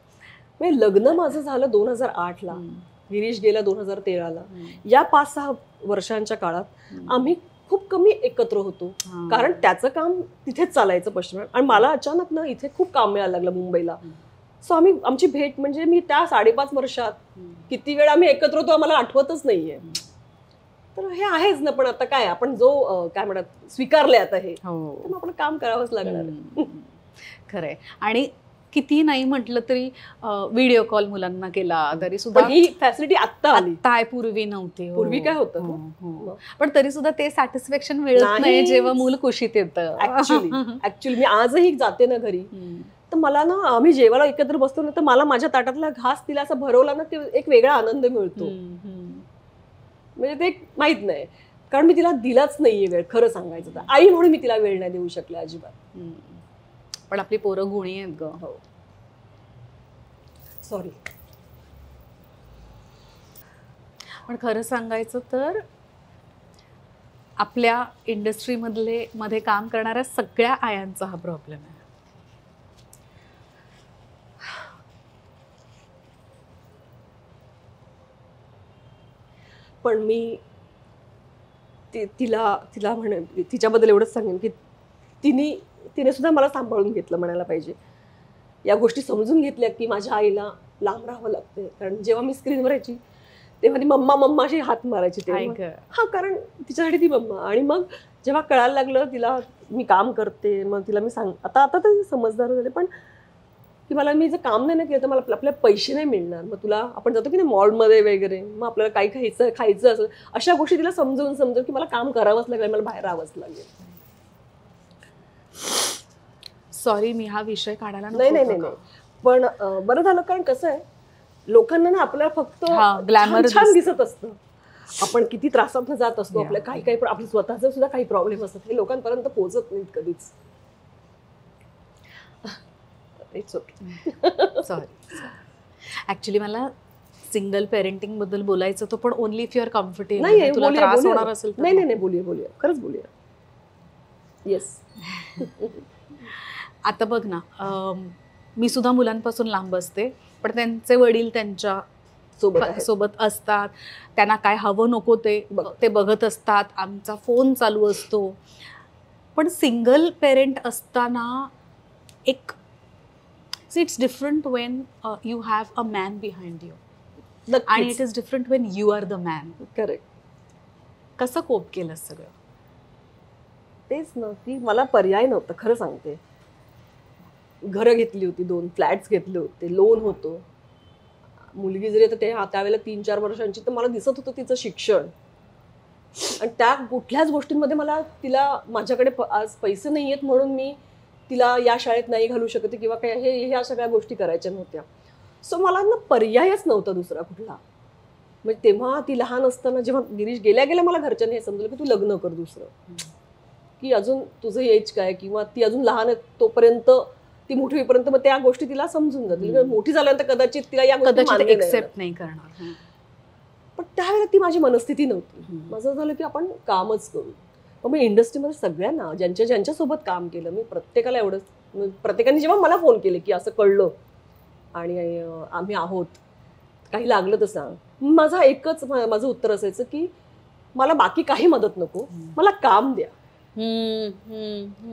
लग्न माझं झालं 2008ला, गिरीश गेला 2013ला. या 5-6 वर्षांच्या काळात आम्ही खूप कमी एकत्र होतो, कारण त्याचं काम तिथेच चालायचं पश्चिम. आणि मला अचानक ना इथे खूप काम मिळायला लागलं मुंबईला. सो आमची भेट म्हणजे मी त्या 5.5 वर्षात किती वेळा आम्ही एकत्र होतो आम्हाला आठवतच नाहीये. तर हे आहेच ना. पण आता काय, आपण जो काय म्हणतात स्वीकारले आता हे, तर आपण काम करावंच लागणार. खरंय. आणि किती नाही म्हटलं तरी व्हिडिओ कॉल मुलांना केला तरी सुद्धा ही फॅसिलिटी आता पूर्वी नव्हती. पूर्वी काय होतं, पण तरी सुद्धा ते सॅटिस्फॅक्शन मिळत नाही जेव्हा मूल कुशीत येतं. ऍक्च्युली मी आजही जाते ना घरी, तर मला ना आम्ही जेवायला एकत्र बसतो ना, तर मला माझ्या ताटातला घास तिला असं भरवला ना, ते एक वेगळा आनंद मिळतो. म्हणजे ते माहित नाही, कारण मी तिला दिलाच नाहीये वेळ. खरं सांगायचं तर आई म्हणून मी तिला वेळ नाही देऊ शकले अजिबात. पण आपली पोरं गुणी आहेत ग. हो, सॉरी. पण खरं सांगायचं तर आपल्या इंडस्ट्रीमध्ये काम करणाऱ्या सगळ्या आयांचा हा प्रॉब्लेम आहे. पण मी तिला म्हणेन, तिच्याबद्दल एवढंच सांगेन की तिने सुद्धा मला सांभाळून घेतलं म्हणायला पाहिजे. या गोष्टी समजून घेतल्या की माझ्या आईला लांब राहावं लागते. कारण जेव्हा मी स्क्रीनवर यायची तेव्हा ती मम्मा अशी हात मारायची तेव्हा. हा, कारण तिच्यासाठी ती मम्मा. आणि मग जेव्हा कळायला लागलं तिला मी काम करते, मग तिला मी आता तर समजदार झाले, पण की मला मी जर काम नाही केलं तर मला आपल्याला पैसे नाही मिळणार. मग तुला आपण जातो की नाही मॉलमध्ये वगैरे, मग आपल्याला काही खायचं असं, अशा गोष्टी तिला समजून की मला काम करावंच लागेल, मला बाहेर राहावंच लागेल. सॉरी, मी हा विषय काढायला नाही, पण बरं झालं. कारण कसं आहे, लोकांना ना आपल्याला फक्त छान दिसत असतं, आपण किती त्रासात जात असतो, आपल्या काही आपले स्वतःचे सुद्धा काही प्रॉब्लेम असतात, हे लोकांपर्यंत पोहोचत नाहीत कधीच. It's okay. सॉरी. ऍक्च्युली मला सिंगल पेरेंटिंग बद्दल बोलायचं होतं, पण only if you are comfortable. नाही, तुला त्रास होणार असेल तर नाही, बोलूया, खरंच बोलूया. येस. आता बघ ना, मी सुद्धा मुलांपासून लांब असते, पण त्यांचे वडील त्यांच्या सोबत असतात. त्यांना काय हवं नको ते बघत असतात. आमचा फोन चालू असतो. पण सिंगल पेरेंट असताना एक it's different when you have a man behind you, आणि it is different when you are the man. Correct. कसं कोप केलं सगळं? तेच ना, की मला पर्याय नव्हता. खरं सांगते, घरं घेतली होती, 2 फ्लॅट्स घेतले होते, लोन होतो. मुलगी जरी आता त्यावेळेला 3-4 वर्षांची, तर मला दिसत होतं तिचं शिक्षण, आणि त्या कुठल्याच गोष्टींमध्ये तिला माझ्याकडे आज पैसे नाही आहेत म्हणून मी तिला या शाळेत नाही घालू शकते किंवा काय ह्या सगळ्या गोष्टी करायच्या नव्हत्या. सो मला ना पर्यायच नव्हता दुसरा कुठला. म्हणजे तेव्हा ती लहान असताना जेव्हा गिरीश गेल्या गेल्या मला घरच्यांनी हे समजलं की तू लग्न कर दुसरं, की अजून तुझं एज काय, किंवा ती अजून लहान आहे तोपर्यंत, ती मोठी होईपर्यंत मग त्या गोष्टी तिला समजून जातील. मोठी झाल्यानंतर कदाचित तिला या गोष्टी एक्सेप्ट नाही करणार. पण त्यावेळेला ती माझी मनस्थिती नव्हती. माझं झालं की आपण कामच करू. मग मी इंडस्ट्रीमध्ये सगळ्यांना ज्यांच्यासोबत काम केलं मी प्रत्येकाला एवढं, प्रत्येकाने जेव्हा मला फोन केले की असं कळलं आणि आम्ही आहोत, काही लागलं तर सांग, माझा एकच माझं उत्तर असायचं की मला बाकी काही मदत नको, मला काम द्या.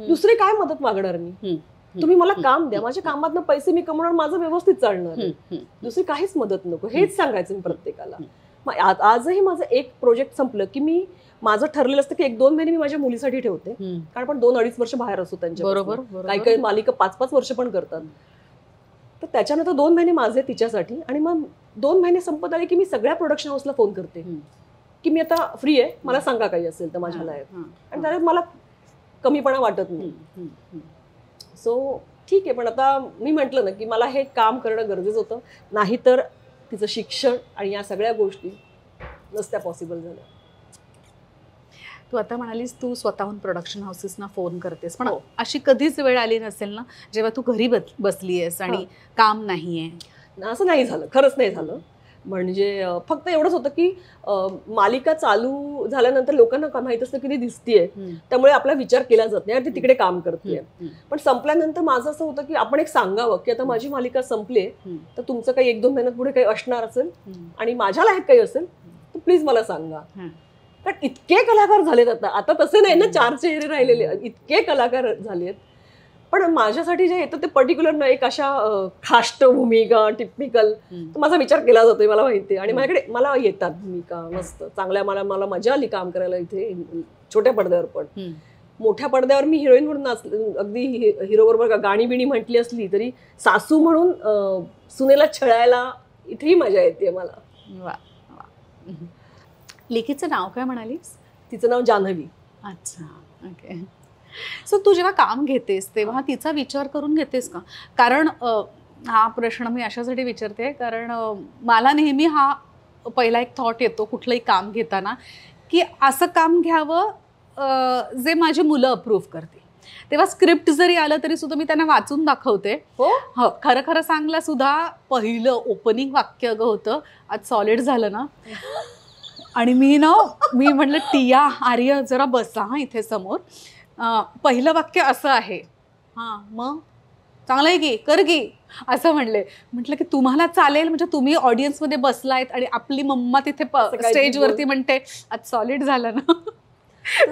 दुसरी काय मदत मागणार मी, तुम्ही मला काम द्या, माझ्या कामातनं पैसे मी कमवणार, माझं व्यवस्थित चालणार, दुसरी काहीच मदत नको, हेच सांगायचं मी प्रत्येकाला. आजही माझं एक प्रोजेक्ट संपलं की मी माझं ठरलेलं असतं की 1-2 महिने मी माझ्या मुलीसाठी ठेवते, कारण आपण 2-2.5 वर्ष बाहेर असतो त्यांच्या. बरोबर. काही काही मालिका 5-5 वर्ष पण करतात. तर त्याच्यानंतर 2 महिने माझे तिच्यासाठी, आणि मग 2 महिने संपत आले की मी सगळ्या प्रोडक्शन हाऊसला फोन करते की मी आता फ्री आहे, मला सांगा काही असेल तर माझ्या लाईफ, आणि त्याच्यात मला कमीपणा वाटत नाही. सो ठीक आहे. पण आता मी म्हटलं ना की मला हे काम करणं गरजेचं होतं, नाहीतर तिचं शिक्षण आणि या सगळ्या गोष्टी नसत्या पॉसिबल झाल्या. तू आता म्हणालीस तू स्वतःहून प्रोडक्शन हाऊसेसना फोन करतेस, पण अशी कधीच वेळ आली नसेल ना जेव्हा तू घरी बसली आहेस आणि काम नाहीये? असं नाही झालं, खरंच नाही झालं. म्हणजे फक्त एवढंच होतं की मालिका चालू झाल्यानंतर लोकांना माहित असतं की ती दिसतीये, त्यामुळे आपला विचार केला जात नाही ती तिकडे काम करते. पण संपल्यानंतर माझं असं होतं की आपण एक सांगावं की आता माझी मालिका संपली, तर तुमचं काही 1-2 महिन्यात पुढे काही असणार असेल आणि माझ्या लायक काही असेल तर प्लीज मला सांगा. कारण इतके कलाकार झालेत आता तसे नाही ना 4 चेहरे राहिलेले, इतके कलाकार झालेत. पण माझ्यासाठी जे येतं ते पर्टिक्युलर ना एक अशा खाष्ट भूमिका टिपिकल, माझा विचार केला जातोय मला माहिती आहे. आणि माझ्याकडे मला येतात भूमिका मस्त चांगल्या, मला मजा आली काम करायला इथे छोट्या पडद्यावर. पण मोठ्या पडद्यावर मी हिरोईन म्हणून अगदी हिरो बरोबर गाणी बिणी म्हटली असली तरी सासू म्हणून सुनेला छळायला इथेही मजा येते मला. लेकीचं नाव काय म्हणालीस? तिचं नाव जान्हवी. अच्छा, ओके. सो तू जेव्हा काम घेतेस तेव्हा तिचा विचार करून घेतेस का? कारण हा प्रश्न मी अशासाठी विचारते कारण मला नेहमी हा पहिला एक थॉट येतो कुठलंही काम घेताना की असं काम घ्यावं जे माझी मुलं अप्रूव्ह करतील. तेव्हा स्क्रिप्ट जरी आलं तरी सुद्धा मी त्यांना वाचून दाखवते. हो, खरं खरं सांगला सुद्धा पहिलं ओपनिंग वाक्य अगं होतं, आज सॉलिड झालं ना. आणि मी म्हटलं टिया आर्य जरा बसा हा इथे समोर. पहिलं वाक्य असं आहे, हां मग चांगलं आहे की कर की असं म्हटलं की तुम्हाला चालेल म्हणजे तुम्ही ऑडियन्समध्ये बसलायत आणि आपली मम्मा तिथे स्टेजवरती म्हणते आज सॉलिड झालं ना.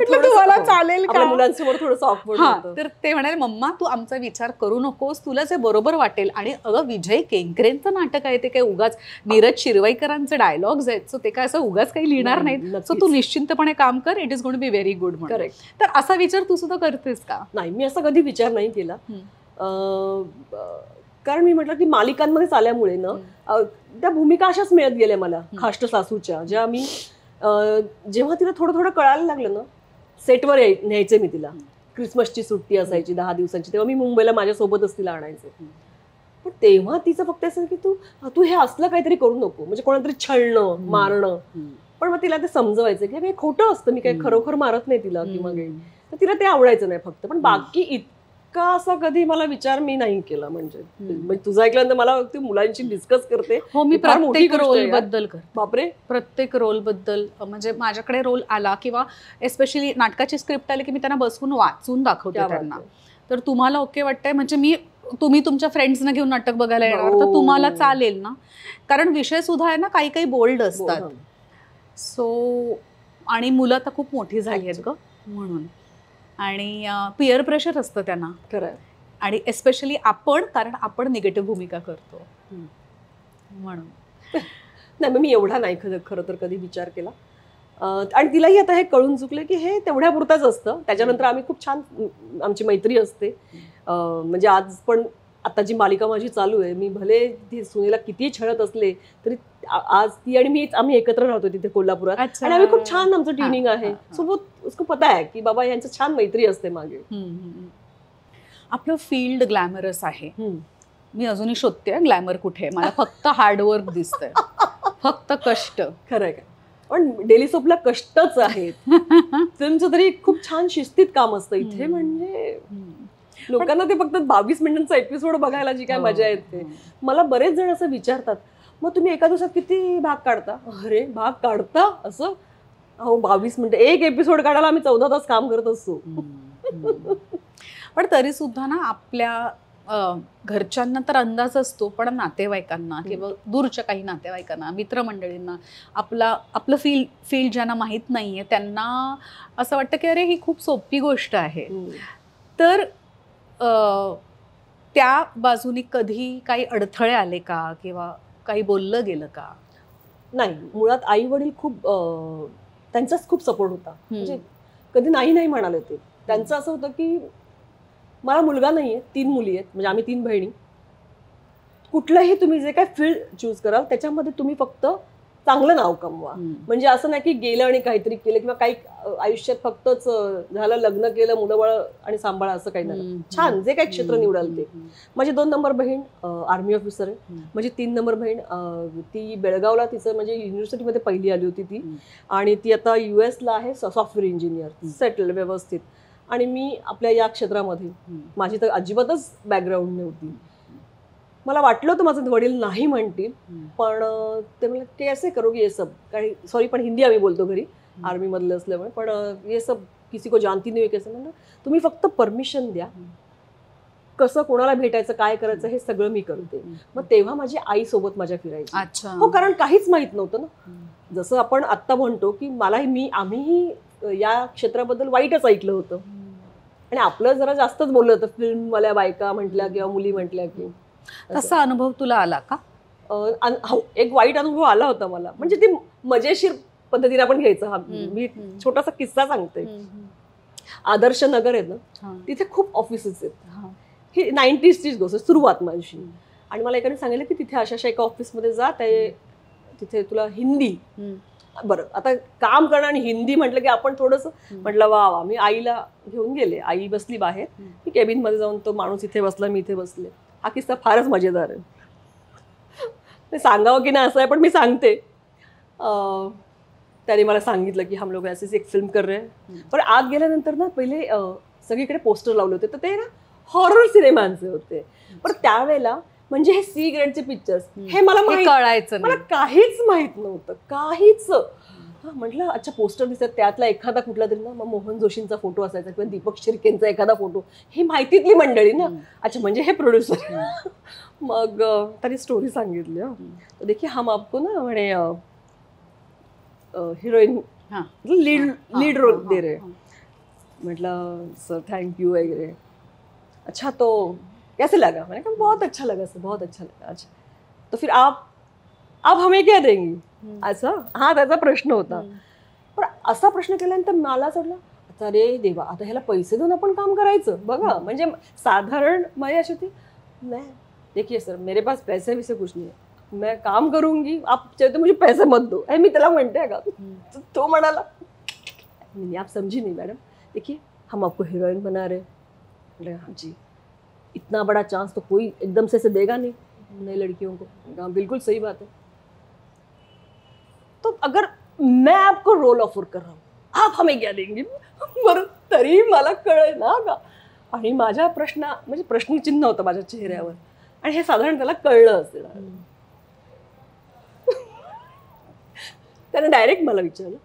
तुम्हाला चालेल का? मुलांसमोर थोडंसं ऑकवर्ड होतं. तर ते म्हणाले मम्मा तू आमचा विचार करू नकोस, तुला जे बरोबर वाटेल. आणि अगं विजय केंकरेंचं नाटक आहे ते काय उगाच नीरज शिरवाईकरांचे डायलॉग्स आहेत, सो ते काय असं उगाच काही लिहिणार नाहीत. सो तू निश्चिंतपणे काम कर, it is going to be very good. Correct. तर असा विचार तू सुद्धा करतेस का? नाही, मी असा कधी विचार नाही केला. कारण मी म्हटलं की मालिकांमध्ये आल्यामुळे ना त्या भूमिका अशाच मिळत गेल्या मला खाष्ट सासूच्या, ज्या मी जेव्हा तिला थोडं थोडं कळायला लागलं ना, सेटवर न्यायचे मी तिला. क्रिसमसची सुट्टी असायची 10 दिवसांची, तेव्हा मी मुंबईला माझ्यासोबतच तिला आणायचे. पण तेव्हा तिचं फक्त असं की तू हे असलं काहीतरी करू नको, म्हणजे कोणातरी छळणं मारणं. पण मग तिला ते समजवायचं की हे खोटं असतं, मी काही खरोखर मारत नाही तिला किंवा काही. तर तिला ते आवडायचं नाही फक्त. पण बाकी इतका असा कधी मला विचार मी नाही केला. म्हणजे तुझं ऐकल्यानंतर मला मुलांची डिस्कस करते. हो, मी प्रत्येक रोल बद्दल बापरे प्रत्येक रोल बद्दल म्हणजे माझ्याकडे रोल आला किंवा एस्पेशली नाटकाची स्क्रिप्ट आली की मी त्यांना बसवून वाचून दाखवते त्यांना. तर तुम्हाला ओके वाटतंय म्हणजे तुम्ही तुमच्या फ्रेंड्सना घेऊन नाटक बघायला येणार तर तुम्हाला चालेल ना, कारण विषय सुद्धा आहे ना काही काही बोल्ड असतात. सो आणि मुलं आता खूप मोठी झाली आहेत ग म्हणून, आणि पिअर प्रेशर असतं त्यांना. खरं. आणि एस्पेशली कारण आपण निगेटिव्ह भूमिका करतो म्हणून. नाही, मग मी एवढा नाही खरं तर कधी विचार केला. आणि तिलाही आता हे कळून चुकलं की हे तेवढ्यापुरताच असतं. त्याच्यानंतर आम्ही खूप छान आमची मैत्री असते. म्हणजे आज पण आता जी मालिका माझी चालू आहे, मी भले ती सुनेला किती छळत असले तरी आज ती आणि मी आम्ही एकत्र राहतो तिथे कोल्हापुरात. आणि आम्ही खूप छान आमचं ट्युनिंग आहे. सो उसको पता आहे की बाबा यांचं छान मैत्री असते मागे. आपलं फील्ड ग्लॅमरस आहे. मी अजूनही शोधते ग्लॅमर कुठे, मला फक्त हार्डवर्क दिसतंय, फक्त कष्ट. खरंय का? पण डेली सोपला कष्टच आहेत. फिल्मचं तरी खूप छान शिस्तीत काम असतं. इथे म्हणजे लोकांना ते फक्त 22 मिनिटांचा एपिसोड बघायला जी काय मजा येते. मला बरेच जण असं विचारतात, मग तुम्ही एका दिवसात किती भाग काढता? अरे भाग काढता असं? अहो 22 मिनिटं एक एपिसोड काढायला आम्ही 14 तास काम करत असतो. पण तरी सुद्धा ना आपल्या घरच्यांना तर अंदाज असतो, पण नातेवाईकांना किंवा दूरच्या काही नातेवाईकांना, मित्रमंडळींना आपलं फील्ड ज्यांना माहीत नाहीये त्यांना असं वाटतं की अरे ही खूप सोपी गोष्ट आहे. तर त्या बाजूनी कधी काही अडथळे आले का किंवा काही बोललं गेलं का? नाही, मुळात आई वडील खूप त्यांचाच खूप सपोर्ट होता. म्हणजे कधी नाही नाही म्हणाले ते. त्यांचं असं होतं की मला मुलगा नाहीये, 3 मुली आहेत, म्हणजे आम्ही 3 बहिणी. कुठलंही तुम्ही जे काय फील्ड चूज कराल त्याच्यामध्ये तुम्ही फक्त चांगलं नाव कमवा. म्हणजे असं नाही की गेलं आणि काहीतरी केलं किंवा काही आयुष्यात फक्तच झालं, लग्न केलं, मुलं बाळ आणि सांभाळा असं काही नाही. छान जे काही क्षेत्र निवडाल ते. माझी 2 नंबर बहीण आर्मी ऑफिसर आहे. माझी 3 नंबर बहीण ती बेळगावला, तिचं म्हणजे युनिव्हर्सिटीमध्ये पहिली आली होती ती, आणि ती आता US ला आहे सॉफ्टवेअर इंजिनियर, सेटल व्यवस्थित. आणि मी आपल्या या क्षेत्रामध्ये, माझी तर अजिबातच बॅकग्राऊंड नव्हती. मला वाटलं होतं माझे वडील नाही म्हणतील, पण ते म्हणजे ते असे करो की ये सब, काही सॉरी पण हिंदी आम्ही बोलतो घरी आर्मी मधलं असल्यामुळे, पण ये सब किसी को जानती नाही कसं म्हणलं, तुम्ही फक्त परमिशन द्या, कसं कोणाला भेटायचं काय करायचं हे सगळं मी करते. मग तेव्हा माझी आई सोबत माझ्या फिरायची. हो, कारण काहीच माहित नव्हतं ना. जसं आपण आत्ता म्हणतो की आम्हीही या क्षेत्राबद्दल वाईटच ऐकलं होतं आणि आपलं जरा जास्तच बोललं होतं, फिल्मवाल्या बायका म्हटल्या किंवा मुली म्हटल्या की. तसा अनुभव तुला आला का? हो, एक वाईट अनुभव आला होता मला. म्हणजे ती मजेशीर पद्धतीने आपण घ्यायचं. हा मी छोटासा किस्सा सांगते. आदर्श नगर आहे ना, तिथे खूप ऑफिसेस आहेत. ही 90s गोष्ट सुरुवात माझी. आणि मला एकाने सांगितलं की तिथे अशा एका ऑफिसमध्ये जा, तिथे तुला हिंदी. बरं, आता काम करणं आणि हिंदी म्हटलं की आपण थोडंसं म्हटलं वा वा. मी आईला घेऊन गेले, आई बसली बाहेर, मी केबिन मध्ये जाऊन तो माणूस इथे बसला, मी इथे बसले. हा किस्सा फारच मजेदार आहे. सांगावं की नाही असं आहे, पण मी सांगते. त्याने मला सांगितलं की हम लोग ऐसे एक फिल्म कर रहे हैं. पण आत गेल्यानंतर ना पहिले सगळीकडे पोस्टर लावले होते, तर ते ना हॉरर सिनेमांचे होते. पण त्यावेळेला म्हणजे हे सी ग्रेडचे पिक्चर्स हे मला कळायचं, मला काहीच माहित नव्हतं, काहीच. म्हटलं अच्छा पोस्टर दिसत, त्यातला एखादा कुठला तरी ना, मग मोहन जोशींचा फोटो असायचा किंवा दीपक शिर्केंचा एखादा फोटो, ही माहितीतली मंडळी ना. अच्छा, म्हणजे हे प्रोड्युसर. मग त्यांनी स्टोरी सांगितली. तर देखीए हम आपको ना म्हणे हिरोईन लीड रोल दे रहे. म्हटलं सर थैंक यू वगैरह. अच्छा तो कैसे लगा? मैंने कहा बहुत अच्छा लगा सर, बहुत अच्छा लगा. अच्छा तो फिर आप हमें क्या देंगी? असं हा त्याचा प्रश्न होता. पण असा प्रश्न केल्यानंतर मला असं वाटलं अरे देवा, आता ह्याला पैसे देऊन आपण काम करायचं बघा. म्हणजे साधारण माझी अशी होती, मैं देखिए सर मेरे पास पैसे वैसे कुछ नहीं है, मैं काम करूंगी, आप चाहे तो मुझे पैसे मत दो. मी त्याला म्हणते का. तो म्हणाला आप समझी नहीं मैडम, देखिए हम आपको हीरोइन बना रहे. हाँ जी, इतना बड़ा चांस तो कोई एकदम से देगा नहीं नई लड़कियों को. हाँ बिल्कुल सही बात है. तो अगर मैं आपको रोल ऑफर कर रहा हूँ, आप हमें क्या देंगे? बरं, तरी मला कळलं ना का. आणि माझ्या म्हणजे प्रश्नचिन्ह होतं माझ्या चेहऱ्यावर, आणि हे साधारण त्याला कळलं असेल. त्याने डायरेक्ट मला विचारलं,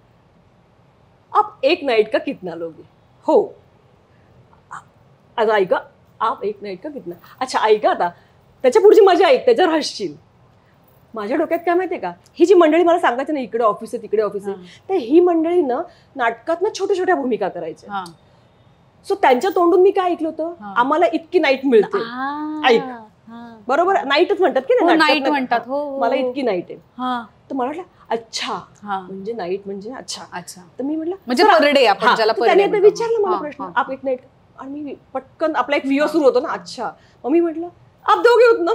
आप एक नाइट का कितना लोगे? हो. आता ऐका, आप एक नाइट का कितना. अच्छा ऐका, आता त्याच्या पुढची मजा ऐक, त्याच्यावर हसशील. माझ्या डोक्यात काय माहितीये का, ही जी मंडळी मला सांगायची ना इकडे ऑफिस आहे तिकडे ऑफिस आहे, तर ही मंडळी ना नाटकात ना छोट्या छोट्या भूमिका करायच्या. सो त्यांच्या तोंडून मी काय ऐकलं होतं, आम्हाला इतकी नाईट मिळते. ऐक, बरोबर नाईटच म्हणतात की नाही, नाईट म्हणतात, मला इतकी नाईट आहे. तर मला वाटलं अच्छा म्हणजे नाईट म्हणजे अच्छा अच्छा. तर मी म्हटलं म्हणजे पर डे आपण ज्याला पर डे. त्याने विचारलं मला प्रश्न, आप एक नाईट, आणि मी पटकन आपला एक व्हिओ सुरू होतो ना. अच्छा. मग मी म्हटलं आप दोघे होत ना.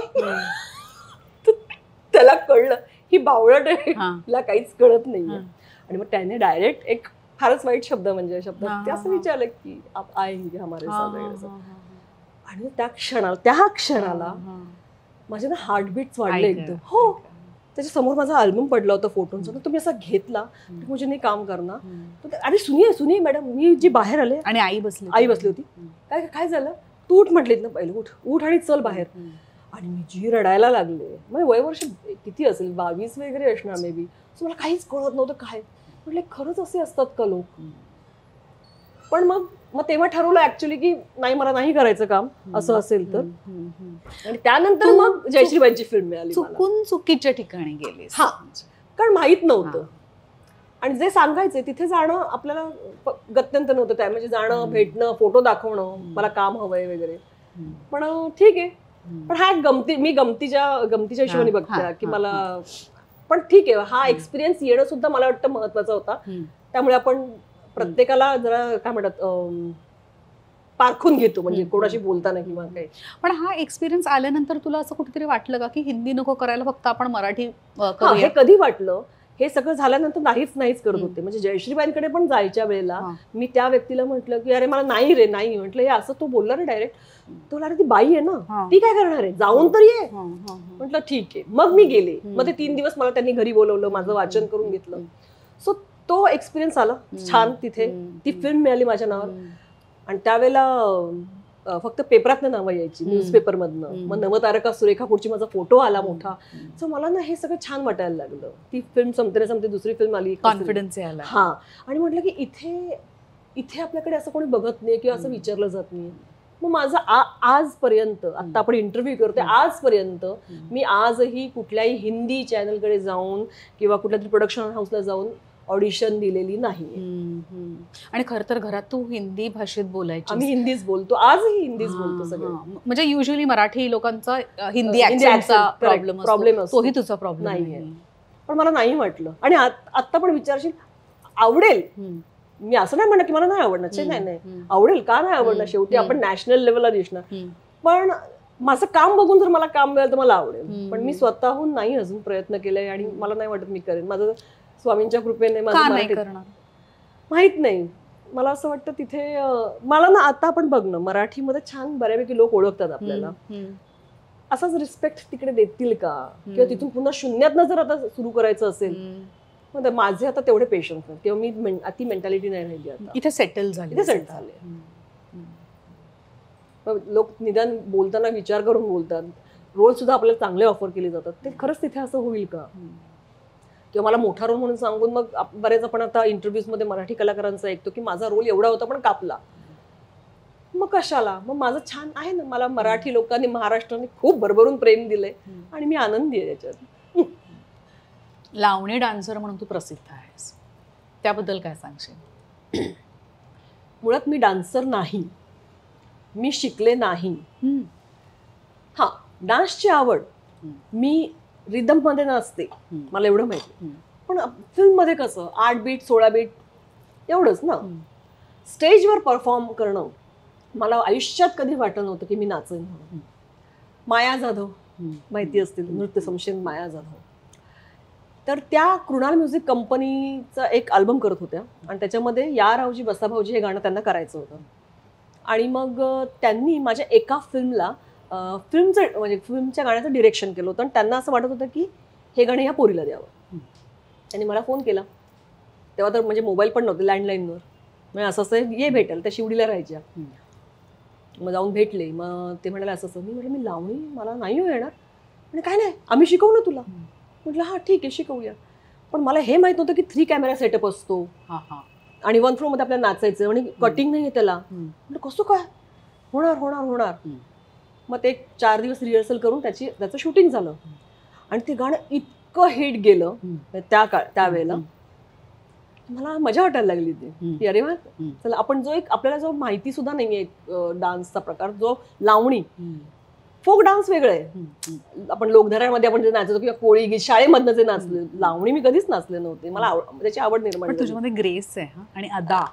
त्याला कळलं ही बावळट आहे, तिला काहीच कळत नाहीये. आणि मग त्याने डायरेक्ट एक फारच वाईट शब्द म्हणजे शब्द ते असं विचारलं की आप आएंगे हमारे साथ. आणि त्या क्षणाला माझे ना हार्टबीट्स वाढले एकदम. हो, त्याच्या समोर माझा अल्बम पडला होता फोटोंचा. तर तुम्ही असा घेतला, मुझे नाही काम करना. अरे सुनिये मॅडम, मी जी बाहेर आले आणि आई बसली होती. काय काय झालं, तू उठ म्हटलीत ना पहिले, उठ आणि चल बाहेर. आणि मी जी रडायला लागले. म्हणजे वय वर्ष किती असेल, 22 वगैरे असणार मे बी. सो मला काहीच कळत नव्हतं काय. म्हटलं खरंच असे असतात का लोक. पण मग तेव्हा ठरवलं ऍक्च्युली की नाही, मला नाही करायचं काम असं असेल तर. आणि त्यानंतर मग जयश्रीबाईंची फिल्म मिळाली. चुकून चुकीच्या ठिकाणी गेली. हा, कारण माहित नव्हतं. आणि जे सांगायचे तिथे जाणं आपल्याला गत्यंतर नव्हतं. त्या म्हणजे जाणं, भेटणं, फोटो दाखवणं, मला काम हवंय वगैरे. पण ठीक आहे. पण हा मी गमतीच्या हिशोबाने बघते की मला. पण ठीक आहे, हा एक्सपिरियन्स येणं सुद्धा मला वाटतं महत्वाचा होता. त्यामुळे आपण प्रत्येकाला जरा काय म्हणतात पारखून घेतो, म्हणजे कोणाशी बोलताना किंवा काही. पण हा एक्सपिरियन्स आल्यानंतर तुला असं कुठेतरी वाटलं का की हिंदी नको करायला, फक्त आपण मराठी हे कधी वाटलं? हे सगळं झाल्यानंतर नाहीच करत होते. म्हणजे जयश्रीबाईंकडे पण जायच्या वेळेला मी त्या व्यक्तीला म्हटलं की अरे मला नाही रे, नाही. म्हटलं हे असं तो बोलला रे डायरेक्ट. तो अरे ती बाई आहे ना, ती काय करणार आहे, जाऊन तर ये. म्हटलं ठीक आहे. मग मी गेले. मग ते 3 दिवस मला त्यांनी घरी बोलवलं, माझं वाचन करून घेतलं. सो तो एक्सपिरियन्स आला छान. तिथे ती फिल्म मिळाली माझ्या नावावर. आणि त्यावेळेला फक्त पेपरातनं नावं यायची, न्यूजपेपर मधनं. मग नवतारका सुरेखा पुढची माझा फोटो आला मोठा. सो मला ना हे सगळं छान वाटायला लागलं. ती फिल्म संपते दुसरी फिल्म आली, कॉन्फिडन्स आला. हा. आणि म्हटलं की इथे आपल्याकडे असं कोणी बघत नाही किंवा असं विचारलं जात नाही. मग माझं आजपर्यंत, आता आपण इंटरव्ह्यू करतोय, आजपर्यंत मी आजही कुठल्याही हिंदी चॅनलकडे जाऊन किंवा कुठल्या तरी प्रोडक्शन हाऊसला जाऊन ऑडिशन दिलेली नाही. आणि खर तर घरात तू हिंदी भाषेत बोलायची. आम्ही हिंदीच बोलतो, आजही हिंदीच बोलतो सगळं. म्हणजे युजली मराठी लोकांचा हिंदी ऍक्सेंटचा प्रॉब्लेम तोही तुझा प्रॉब्लेम नाहीये. पण मला नाही वाटलं. आणि आता पण विचारशील, आवडेल. मी असं नाही म्हणत की मला नाही आवडणार. नाही, आवडेल. का नाही आवडणार? शेवटी आपण नॅशनल लेवलला दिसणार. पण माझं काम बघून जर मला काम मिळालं तर मला आवडेल. पण मी स्वतःहून नाही अजून प्रयत्न केलाय आणि मला नाही वाटत मी करेन. माझं स्वामींच्या कृपेने माहित नाही. मला असं वाटतं तिथे मला ना, आता आपण बघ ना, मराठीमध्ये छान बऱ्यापैकी लोक ओळखतात आपल्याला. असाच रिस्पेक्ट तिकडे देतील का? किंवा तिथून पुन्हा शून्यातनं जर आता सुरू करायचं असेल, माझे आता तेवढे पेशन्स नाही किंवा मी ती मेंटॅलिटी नाही राहिली. आता इथे सेटल झाले. लोक निदान बोलताना विचार करून बोलतात. रोल सुद्धा आपल्याला चांगले ऑफर केले जातात. ते खरंच तिथे असं होईल का? किंवा मला मोठा रोल म्हणून सांगून मग बरेच आपण आता इंटरव्ह्यूज मध्ये मराठी कलाकारांचा ऐकतो की माझा रोल एवढा होता पण कापला. मग कशाला? मग माझं छान आहे ना. मला मराठी लोकांनी, महाराष्ट्राने खूप भरभरून प्रेम दिलंय आणि मी आनंदी आहे याच्यात. लावणी डान्सर म्हणून तू प्रसिद्ध आहेस, त्याबद्दल काय सांगशील? मुळात मी डान्सर नाही, मी शिकले नाही. हा, डान्सची आवड. मी रिदम मध्ये नसते, मला एवढं माहिती. पण फिल्म मध्ये कसं 8 बीट 16 बीट एवढंच ना. स्टेजवर परफॉर्म करणं मला आयुष्यात कधी वाटलं नव्हतं की मी नाचेन म्हणून. माया जाधव माहिती असतील, नृत्य संशयन माया जाधव. तर त्या कृणाल म्युझिक कंपनीचा एक अल्बम करत होत्या आणि त्याच्यामध्ये या रावजी बसा भाऊजी हे गाणं त्यांना करायचं होतं. आणि मग त्यांनी माझ्या एका फिल्मला फिल्मच्या गाण्याचं डिरेक्शन केलं होतं आणि त्यांना असं वाटत होतं की हे गाणं ह्या पोरीला द्यावं. त्यांनी मला फोन केला. तेव्हा तर म्हणजे मोबाईल पण नव्हते, लँडलाईनवर. म्हणजे असं ये भेटेल, त्या शिवडीला राहायच्या. मग जाऊन भेटले. मग ते म्हणाले असं. मी म्हटलं मी लावणी मला नाही येणार. म्हणजे काय नाही, आम्ही शिकवू ना तुला. म्हटलं हा ठीक आहे, शिकवूया. पण मला हे माहित नव्हतं की 3 कॅमेरा सेटअप असतो आणि 1 फ्लो मध्ये आपल्याला नाचायचं आणि कटिंग नाही आहे त्याला. म्हटलं कसं काय होणार. मग ते 4 दिवस रिहर्सल करून त्याचं शूटिंग झालं आणि ते गाणं इतकं हिट गेलं त्यावेळेला. मला मजा वाटायला लागली ती की अरे वा, चला आपण आपल्याला जो माहिती सुद्धा नाहीये डान्सचा प्रकार, जो लावणी फोक डान्स वेगळं आहे. आपण लोकधाऱ्यामध्ये आपण जे नाचतो किंवा कोळी गीत शाळेमधनं जे नाचले, लावणी मी कधीच नाचले नव्हते. मला त्याची आवड निर्माण झाली. तुझ्यामध्ये ग्रेस आहे आणि अदा.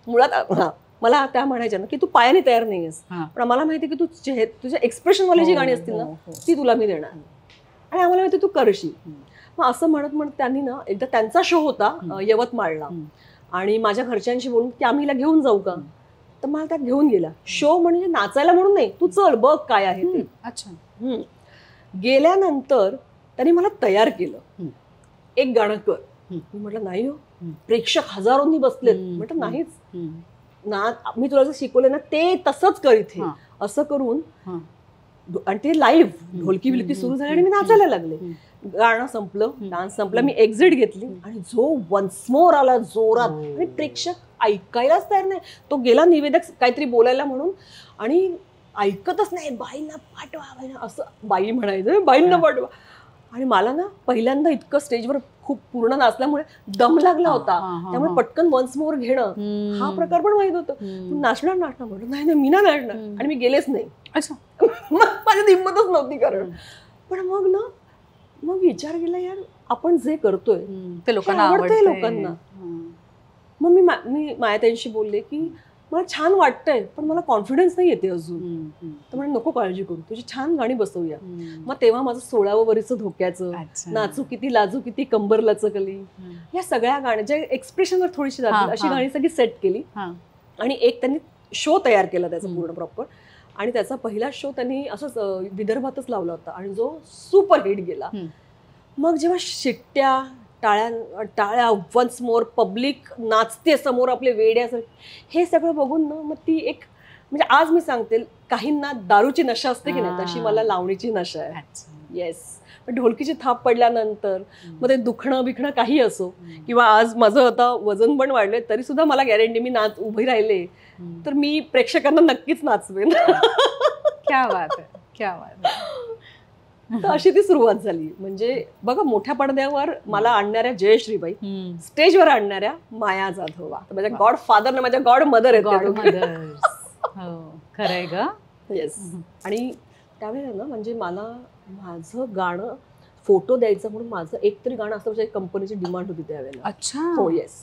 मुळात मला त्या म्हणायच्या ना की तू पायाने तयार नाहीयेस, पण आम्हाला माहिती की तू तुझ्या एक्सप्रेशन वाली जी गाणी असतील ना ती तुला मी देणार आणि आम्हाला माहिती तू करशील. मग असं म्हणत त्यांनी ना एकदा त्यांचा शो होता यवतमाळला आणि माझ्या घरच्यांशी बोलून की आम्ही हिला घेऊन जाऊ का. तर मला त्यात घेऊन गेला. शो म्हणजे नाचायला म्हणून नाही, तू चल बघ काय आहे ते. अच्छा. गेल्यानंतर त्यांनी मला तयार केलं, एक गाणं कर. मी म्हटलं नाही हो, प्रेक्षक हजारोंनी बसलेत. म्हटलं नाहीच ना, मी तुला जर शिकवलं ना ते तसंच कर इथे, असं करून. आणि ते लाईव्ह ढोलकी बिलकी सुरू झाली आणि मी नाचायला लागले. गाणं संपलं, डान्स संपला, मी एक्झिट घेतली आणि जो वन्स मोर आला जोरात, आणि प्रेक्षक ऐकायलाच तयार नाही. तो गेला निवेदक काहीतरी बोलायला म्हणून आणि ऐकतच नाही. बाईंना पाठवा, बाईंना असं बाई म्हणायचं, बाईंना पाठवा. आणि मला ना पहिल्यांदा इतकं स्टेजवर खूप पूर्ण नाचल्यामुळे दम लागला होता, त्यामुळे पटकन वन्स मोर घेणं हा प्रकार पण माहित होतं. तू नाचणार म्हटलं नाही नाही मी ना नाचणार, आणि मी गेलेच नाही. अच्छा. माझी हिंमतच नव्हती कारण. पण मग विचार केला, यार आपण जे करतोय ते लोकांना आवडतंय लोकांना. मग मी मायाताईंशी बोलले की मला छान वाटतंय पण मला कॉन्फिडन्स नाही येते अजून. तर म्हणजे नको काळजी करू, तुझी छान गाणी बसवूया. मग तेव्हा माझं 16वं वर्ष धोक्याचं, नाचू किती लाजू किती कंबर लचकली, या सगळ्या गाण्याच्या एक्सप्रेशनवर थोडीशी जातील अशी गाणी सगळी सेट केली. आणि एक त्यांनी शो तयार केला त्याचा पूर्ण प्रॉपर. आणि त्याचा पहिला शो त्यांनी असंच विदर्भातच लावला होता आणि जो सुपर हिट गेला. मग जेव्हा शिट्ट्या, टाळ्या, वन्स मोर, पब्लिक नाचते समोर आपले वेड्यासारखे, हे सगळं बघून ना मग ती एक म्हणजे आज मी सांगते, काहींना दारूची नशा असते की नाही, तशी मला लावणीची नशा आहे. येस. ढोलकीची थाप पडल्यानंतर मग ते दुखणं बिखणं काही असो, किंवा आज माझं आता वजन पण वाढलंय तरी सुद्धा मला गॅरंटी, मी उभी राहिले तर मी प्रेक्षकांना नक्कीच नाचवेन. क्या बात आहे, क्या बात आहे. तर अशी ती सुरुवात झाली. म्हणजे बघा, मोठ्या पडद्यावर मला आणणाऱ्या जयश्रीबाई, स्टेजवर आणणाऱ्या माया जाधव, माझ्या गॉड फादर ना माझ्या गॉड मदर आहेत. खरंय ग. येस. आणि त्यावेळेला ना म्हणजे मला माझं गाणं फोटो द्यायचं म्हणून माझं एकतरी गाणं असं म्हणजे कंपनीची डिमांड होती त्यावेळेला. अच्छा. हो. येस.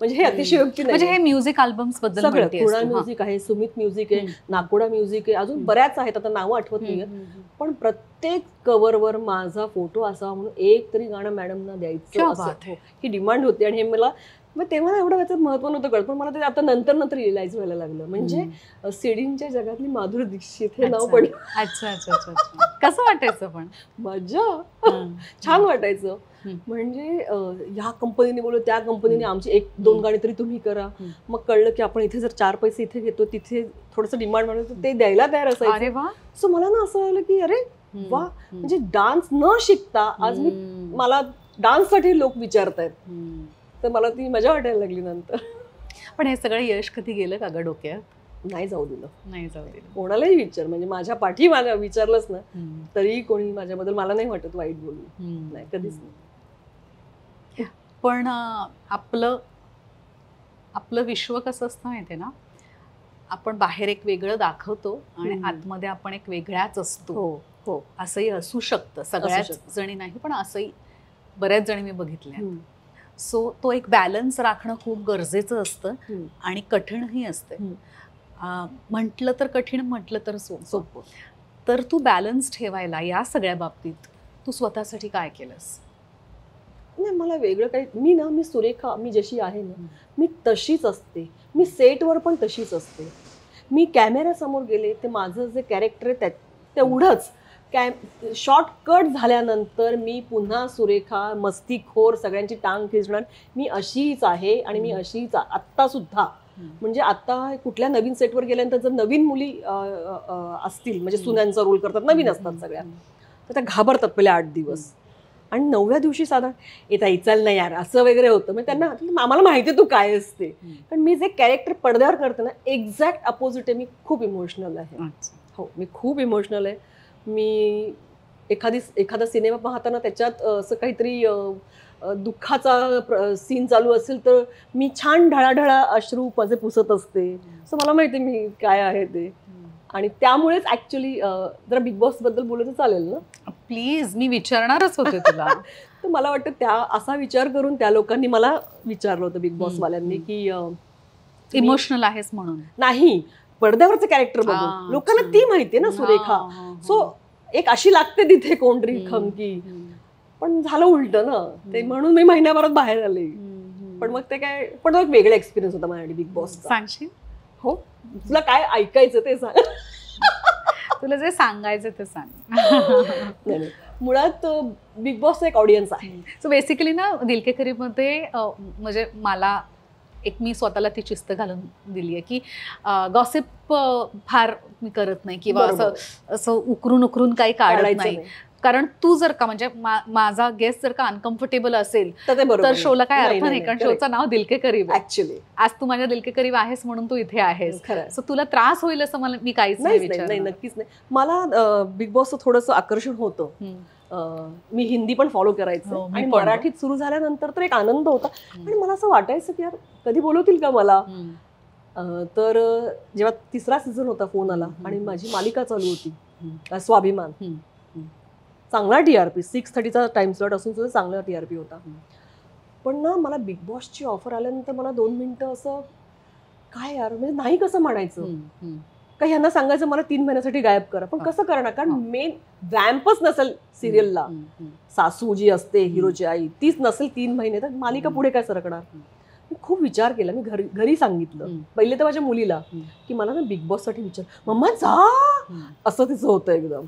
म्हणजे हे अतिशयोक्ती नाही, म्हणजे हे म्युझिक अल्बम्स बद्दल सगळं. कुणाल म्युझिक आहे, सुमित म्युझिक आहे, नाकोडा म्युझिक आहे, अजून बऱ्याच आहेत, आता नावं आठवत नाहीये. पण प्रत्येक कव्हरवर माझा फोटो असावा म्हणून एक तरी गाणं मॅडमना द्यायचं असं ही डिमांड होती. आणि हे मला तेव्हा एवढं त्याचं महत्व नव्हतं कळत, पण मला ते आता नंतर रिअलाइज व्हायला लागलं. म्हणजे सीडींच्या जगातली माधुरी दीक्षित हे नाव पडलं. अच्छा अच्छा अच्छा. कसं वाटायचं? पण मजा, छान वाटायचं. म्हणजे ह्या कंपनीने बोललो, त्या कंपनीने आमची 1-2 गाणी तरी तुम्ही करा. मग कळलं की आपण इथे जर 4 पैसे इथे घेतो, तिथे थोडंसं डिमांड म्हणतो, ते द्यायला तयार असायचं. सो मला ना असं आलं की अरे वा, म्हणजे डान्स न शिकता आज मला डान्ससाठी लोक विचारतायत. तर मला ती मजा वाटायला लागली नंतर. पण हे सगळं यश कधी गेलं का ग डोक्यात? नाही जाऊ दिलं. कोणालाही विचार, म्हणजे माझ्या पाठी मला विचारलंच ना तरी कोणी माझ्याबद्दल मला नाही वाटत वाईट बोलून, नाही, कधीच नाही. पण आपलं विश्व कसं असतं माहितीये ना, आपण बाहेर एक वेगळं दाखवतो आणि आतमध्ये आपण एक वेगळ्याच असतो. हो. असंही असू शकतं, सगळ्याच जणी नाही पण असंही बऱ्याच जणी मी बघितल्या. सो तो एक बॅलन्स राखणं खूप गरजेचं असतं आणि कठीणही असतं. म्हटलं तर कठीण, म्हटलं तर सोपं. तर तू बॅलन्स ठेवायला या सगळ्या बाबतीत तू स्वतःसाठी काय केलंस? नाही, मला वेगळं काही, मी सुरेखा, मी जशी आहे ना मी तशीच असते. मी सेटवर पण तशीच असते. मी कॅमेऱ्यासमोर गेले ते माझं जे कॅरेक्टर आहे तेवढंच. शॉर्टकट झाल्यानंतर मी पुन्हा सुरेखा, मस्तीखोर, सगळ्यांची टांग खिचणार, मी अशीच आहे. आणि मी अशीच आत्ता सुद्धा. म्हणजे आता कुठल्या नवीन सेटवर गेल्यानंतर जर नवीन मुली असतील, म्हणजे सुन्यांचा रोल करतात, नवीन असतात सगळ्या, तर त्या घाबरतात पहिले 8 दिवस. आणि 9व्या दिवशी साधारण येता चल नाही यार असं वगैरे होतं. मग त्यांना आम्हाला माहिती आहे तू काय असते. पण मी जे कॅरेक्टर पडद्यावर करते ना, एक्झॅक्ट अपोजिट आहे. मी खूप इमोशनल आहे. हो, मी खूप इमोशनल आहे. मी एखादा सिनेमा पाहताना त्याच्यात असं काहीतरी दुःखाचा सीन चालू असेल तर मी छान ढळाढळा अश्रू माझे पुसत असते. सो मला माहिती मी काय आहे ते. आणि त्यामुळेच ऍक्च्युली जरा बिग बॉस बद्दल बोलायचं चालेल ना? प्लीज, मी विचारणारच होते तुला. तर मला वाटतं असा विचार करून त्या लोकांनी मला विचारलं होतं बिग बॉस वाल्यांनी की इमोशनल आहेस म्हणून नाही, पडद्यावरचं कॅरेक्टर बघून लोकांना ती माहितीये ना सुरेखा. सो एक अशी लागते तिथे कोणतरी खमकी. पण झालं उलट ना ते, म्हणून मी महिन्याभरात बाहेर आले. पण मग ते काय, पण तो एक वेगळा एक्सपिरियन्स होता माझ्यासाठी बिग बॉस. सांगशील? हो, तुला काय ऐकायचं ते सांग. तुला जे सांगायचं ते सांग. नाही, मुळात बिग बॉसचा एक ऑडियन्स आहे. सो बेसिकली ना दिल के करीबमध्ये म्हणजे मला मी स्वतःला ती शिस्त घालून दिली आहे की गॉसिप फार मी करत नाही किंवा असं उकरून काही काढत नाही. कारण तू जर का म्हणजे माझा गेस्ट जर का अनकम्फर्टेबल असेल तर शोला काय अर्थ नाही. कारण शोचं नाव दिल के करीब ऍक्च्युअली. आज तू माझ्या दिल के करीब आहेस म्हणून तू इथे आहेस. सो तुला त्रास होईल असं मला मी काहीच नाही. नक्कीच नाही. मला बिग बॉसचं थोडंसं आकर्षण होतं. मी हिंदी पण फॉलो करायचं आणि मराठीत सुरू झाल्यानंतर तर एक आनंद होता. आणि मला असं वाटायचं की यार कधी बोलवतील का मला. तर जेव्हा 3रा सीझन होता फोन आला आणि माझी मालिका चालू होती स्वाभिमान. चांगला TRP 6:30चा टाइम स्लॉट असून सुद्धा चांगला TRP होता. पण ना मला बिग बॉसची ऑफर आल्यानंतर मला 2 मिनिटं असं काय यार म्हणजे नाही कसं म्हणायचं. का ह्यांना सांगायचं मला 3 महिन्यासाठी गायब करा. पण कसं करणार कारण मेन वॅम्पच नसेल सिरियलला. सासू जी असते हिरोची आई तीच नसेल 3 महिने तर मालिका पुढे काय सरकणार. मी खूप विचार केला. मी घरी सांगितलं पहिले तर माझ्या मुलीला की मला ना बिग बॉससाठी विचार. मम्मा जा असं तिचं होतं एकदम.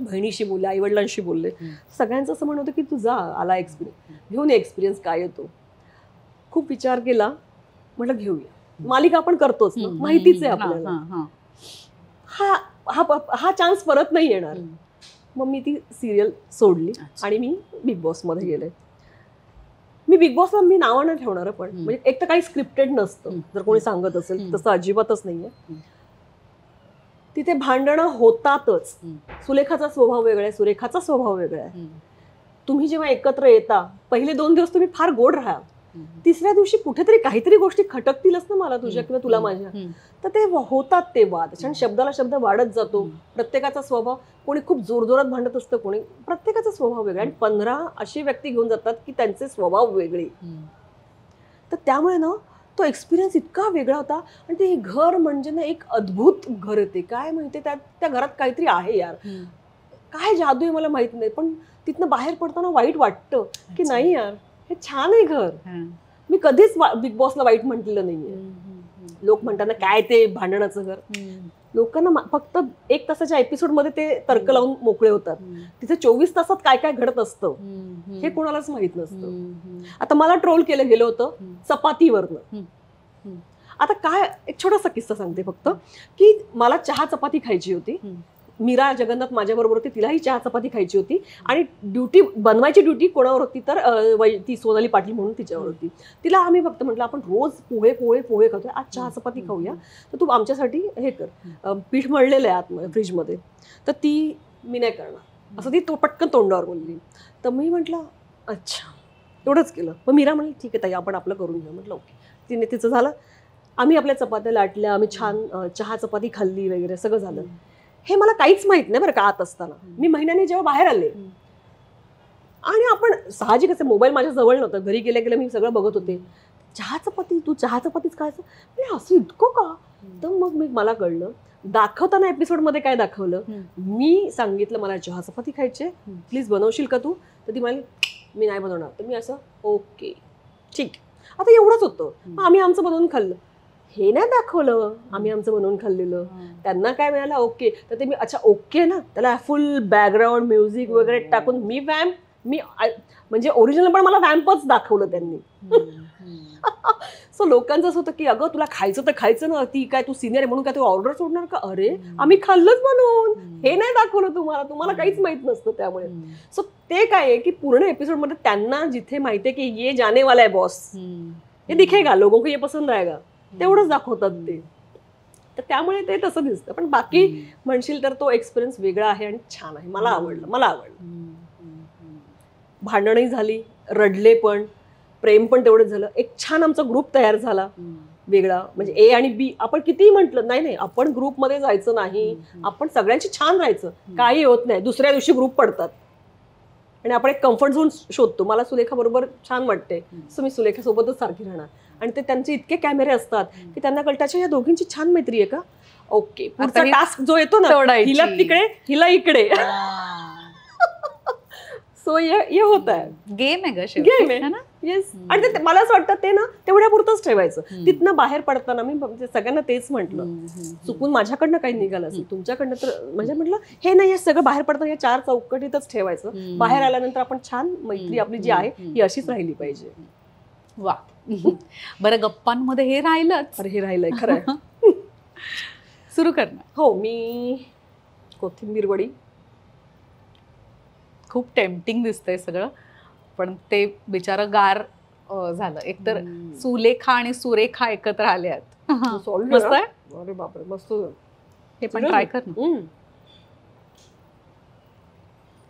बहिणीशी बोलले आईवडिलांशी बोलले. सगळ्यांचं असं म्हणत होतं की तू जा आला एक्सपिरियन्स घेऊन एक्सपिरियन्स काय येतो. खूप विचार केला म्हटलं घेऊया. मालिका आपण करतोच ना माहितीच आहे आपल्याला. हा चान्स परत नाही येणार. मग मी ती सिरियल सोडली आणि मी बिग बॉसमध्ये गेले. मी बिग बॉसला मी नावं नाही ठेवणार पण म्हणजे एक तर काही स्क्रिप्टेड नसतं जर कोणी सांगत असेल तसं अजिबातच नाहीये. तिथे भांडणं होतातच. सुलेखाचा स्वभाव वेगळा आहे सुरेखाचा स्वभाव वेगळा आहे. तुम्ही जेव्हा एकत्र येता पहिले 2 दिवस तुम्ही फार गोड राहा. 3ऱ्या दिवशी कुठेतरी काहीतरी गोष्टी खटकतीलच ना मला तुझ्या किंवा तुला माझ्या. तर ते होतात ते वाद. कारण शब्दाला शब्द वाढत जातो. प्रत्येकाचा स्वभाव कोणी खूप जोरजोरात भांडत असतं कोणी प्रत्येकाचा स्वभाव वेगळा. आणि 15 अशी व्यक्ती घेऊन जातात की त्यांचे स्वभाव वेगळे. तर त्यामुळे ना तो एक्सपिरियन्स इतका वेगळा होता. आणि ते घर म्हणजे ना एक अद्भुत घर येते. काय माहिती त्या घरात काहीतरी आहे यार. काय जादू आहे मला माहित नाही. पण तिथनं बाहेर पडताना वाईट वाटतं की नाही यार हे छान आहे घर. मी कधीच बिग बॉसला वाईट म्हटलेलं नाहीये. लोक म्हणताना काय ते भांडणाचं घर. लोकांना फक्त 1 तासाच्या एपिसोडमध्ये ते तर्क लावून मोकळे होतात. तिथे 24 तासात काय काय घडत असतं हे कोणालाच माहित नसतं. आता मला ट्रोल केलं गेलं होतं चपातीवरनं. आता काय एक छोटासा किस्सा सांगते फक्त की मला चहा चपाती खायची होती. मीरा जगन्नाथ माझ्याबरोबर होती. तिलाही चहा चपाती खायची होती आणि बनवायची ड्युटी कोणावर होती तर ती सोनाली पाटील म्हणून तिच्यावर होती. तिला आम्ही फक्त म्हटलं आपण रोज पोहे खातोय आज चहा चपाती खाऊया तर तू आमच्यासाठी हे कर. पीठ मळलेलं आहे आत फ्रीजमध्ये तर ती मी नाही करणार असं ती पटकन तोंडावर बोलली. तर मी म्हटलं अच्छा एवढंच केलं. मग मीरा म्हणली ठीक आहे ताई आपण आपलं करून घेऊ. म्हटलं ओके. तिने तिचं झालं. आम्ही आपल्या चपात्या लाटल्या. आम्ही छान चहा चपाती खाल्ली वगैरे सगळं झालं. हे मला काहीच माहित नाही बरं का आत असताना. मी महिन्याने जेव्हा बाहेर आले आणि आपण साहजिकच आहे मोबाईल माझ्या जवळ नव्हता. घरी गेल्या मी सगळं बघत होते. चहा चपाती तू चहा चपातीच खायचं मी असं इतकं का. तर मग मला कळलं दाखवताना एपिसोडमध्ये काय दाखवलं. मी सांगितलं मला चहा चपाती खायचे प्लीज बनवशील का तू. तर ती म्हणाली मी नाही बनवणार. तर मी असं ओके ठीक आता एवढंच होतं. आम्ही आमचं बनवून खाल्लं. हे नाही दाखवलं आम्ही आमचं बनवून खाल्लेलं. त्यांना काय मिळालं ओके. तर ते मी अच्छा ओके ना त्याला फुल बॅकग्राऊंड म्युझिक वगैरे टाकून मी म्हणजे ओरिजिनल पण मला वॅम्पच दाखवलं त्यांनी. सो लोकांचं असं होतं की अगं तुला खायचं तर खायचं ना ती काय तू सिनियर आहे म्हणून काय तू ऑर्डर सोडणार का. अरे आम्ही खाल्लंच बनवून हे नाही दाखवलं तुम्हाला काहीच माहित नसतं. त्यामुळे सो ते काय आहे की पूर्ण एपिसोडमध्ये त्यांना जिथे माहितीये की ये जाने वाला है बॉस हे दिखेगा लोगों को ये पसंद आएगा तेवढंच दाखवतात ते. तर त्यामुळे ते तसं दिसतं. पण बाकी म्हणशील तर तो एक्सपिरियन्स वेगळा आहे आणि छान आहे. मला आवडलं. भांडणही झाली रडले पण प्रेम पण तेवढंच झालं. एक छान आमचा ग्रुप तयार झाला वेगळा. म्हणजे A आणि B आपण कितीही म्हटलं नाही आपण ग्रुपमध्ये जायचं नाही. आपण सगळ्यांची छान राहायचं काही होत नाही. दुसऱ्या दिवशी ग्रुप पडतात आणि आपण एक कम्फर्ट झोन शोधतो. मला सुलेखा बरोबर छान वाटते सो मी सुलेखासोबतच सारखी राहणार. आणि ते त्यांचे इतके कॅमेरे असतात की त्यांना कळताच्या या दोघींची छान मैत्री आहे का ओके पुढचा टास्क जो येतो ना हिला तिकडे हिला इकडे. सो ये होता है, गेम आहे ग, गेम आहे ना. येस. आणि ते मला असं वाटतं ते ना तेवढ्यापुरतंच ठेवायचं. तिथनं बाहेर पडताना मी सगळ्यांना तेच म्हटलं, चुकून माझ्याकडनं काही निघालं असेल तुमच्याकडनं तर म्हणजे म्हटलं हे नाही, हे सगळं बाहेर पडताना या 4 चौकटीतच ठेवायचं. बाहेर आल्यानंतर आपण छान मैत्री आपली जी आहे ही अशीच राहिली पाहिजे. वा. बरं, गप्पांमध्ये हे राहिलंच. अरे हे राहिलंय खरं आहे. सुरू कर ना. हो, मी कोथिंबीर वडी. खूप टेम्पटिंग दिसतंय सगळं, पण ते बिचारं गार झालं. एकतर सुलेखा आणि सुरेखा एकत्र आले आहेत. मस्त आहे. अरे बापरे, मस्त. हे पण ट्राय कर ना.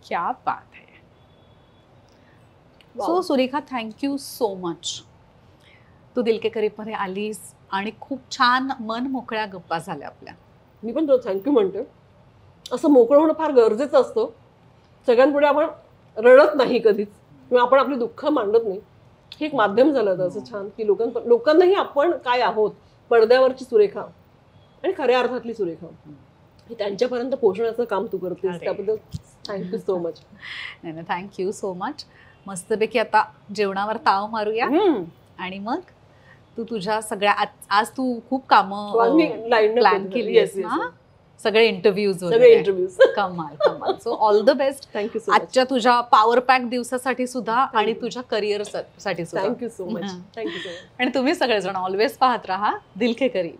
क्या बात है. So Surekha, thank you so much. तू दिल के करीब मध्ये आलीस आणि खूप छान मन मोकळ्या गप्पा झाल्या आपल्या. मी पण तुला थँक्यू म्हणते. असं मोकळं होणं फार गरजेचं असतं. सगळ्यांपुढे आपण रडत नाही कधीच किंवा आपण आपली दुःख मांडत नाही. हे एक माध्यम झालं होतं असं छान की लोकांनाही आपण काय आहोत, पडद्यावरची सुरेखा आणि खऱ्या अर्थातली सुरेखा हे त्यांच्यापर्यंत पोहोचण्याचं काम तू करतेस. त्याबद्दल थँक्यू सो मच. नाही नाही, थँक्यू सो मच. मस्तपैकी आता जेवणावर ताव मारूया आणि मग तू तुझ्या सगळ्या आज तू खूप कामं प्लॅन केली आहेस ना, सगळे इंटरव्ह्यूज. कमाल कमाल. So all the best. Thank you so आजच्या तुझ्या पॉवर पॅक दिवसासाठी सुद्धा आणि तुझ्या करिअर साठी सुद्धा. Thank you so much. Thank you so much. आणि तुम्ही सगळेजण ऑलवेज पाहत राहा दिल के करीब.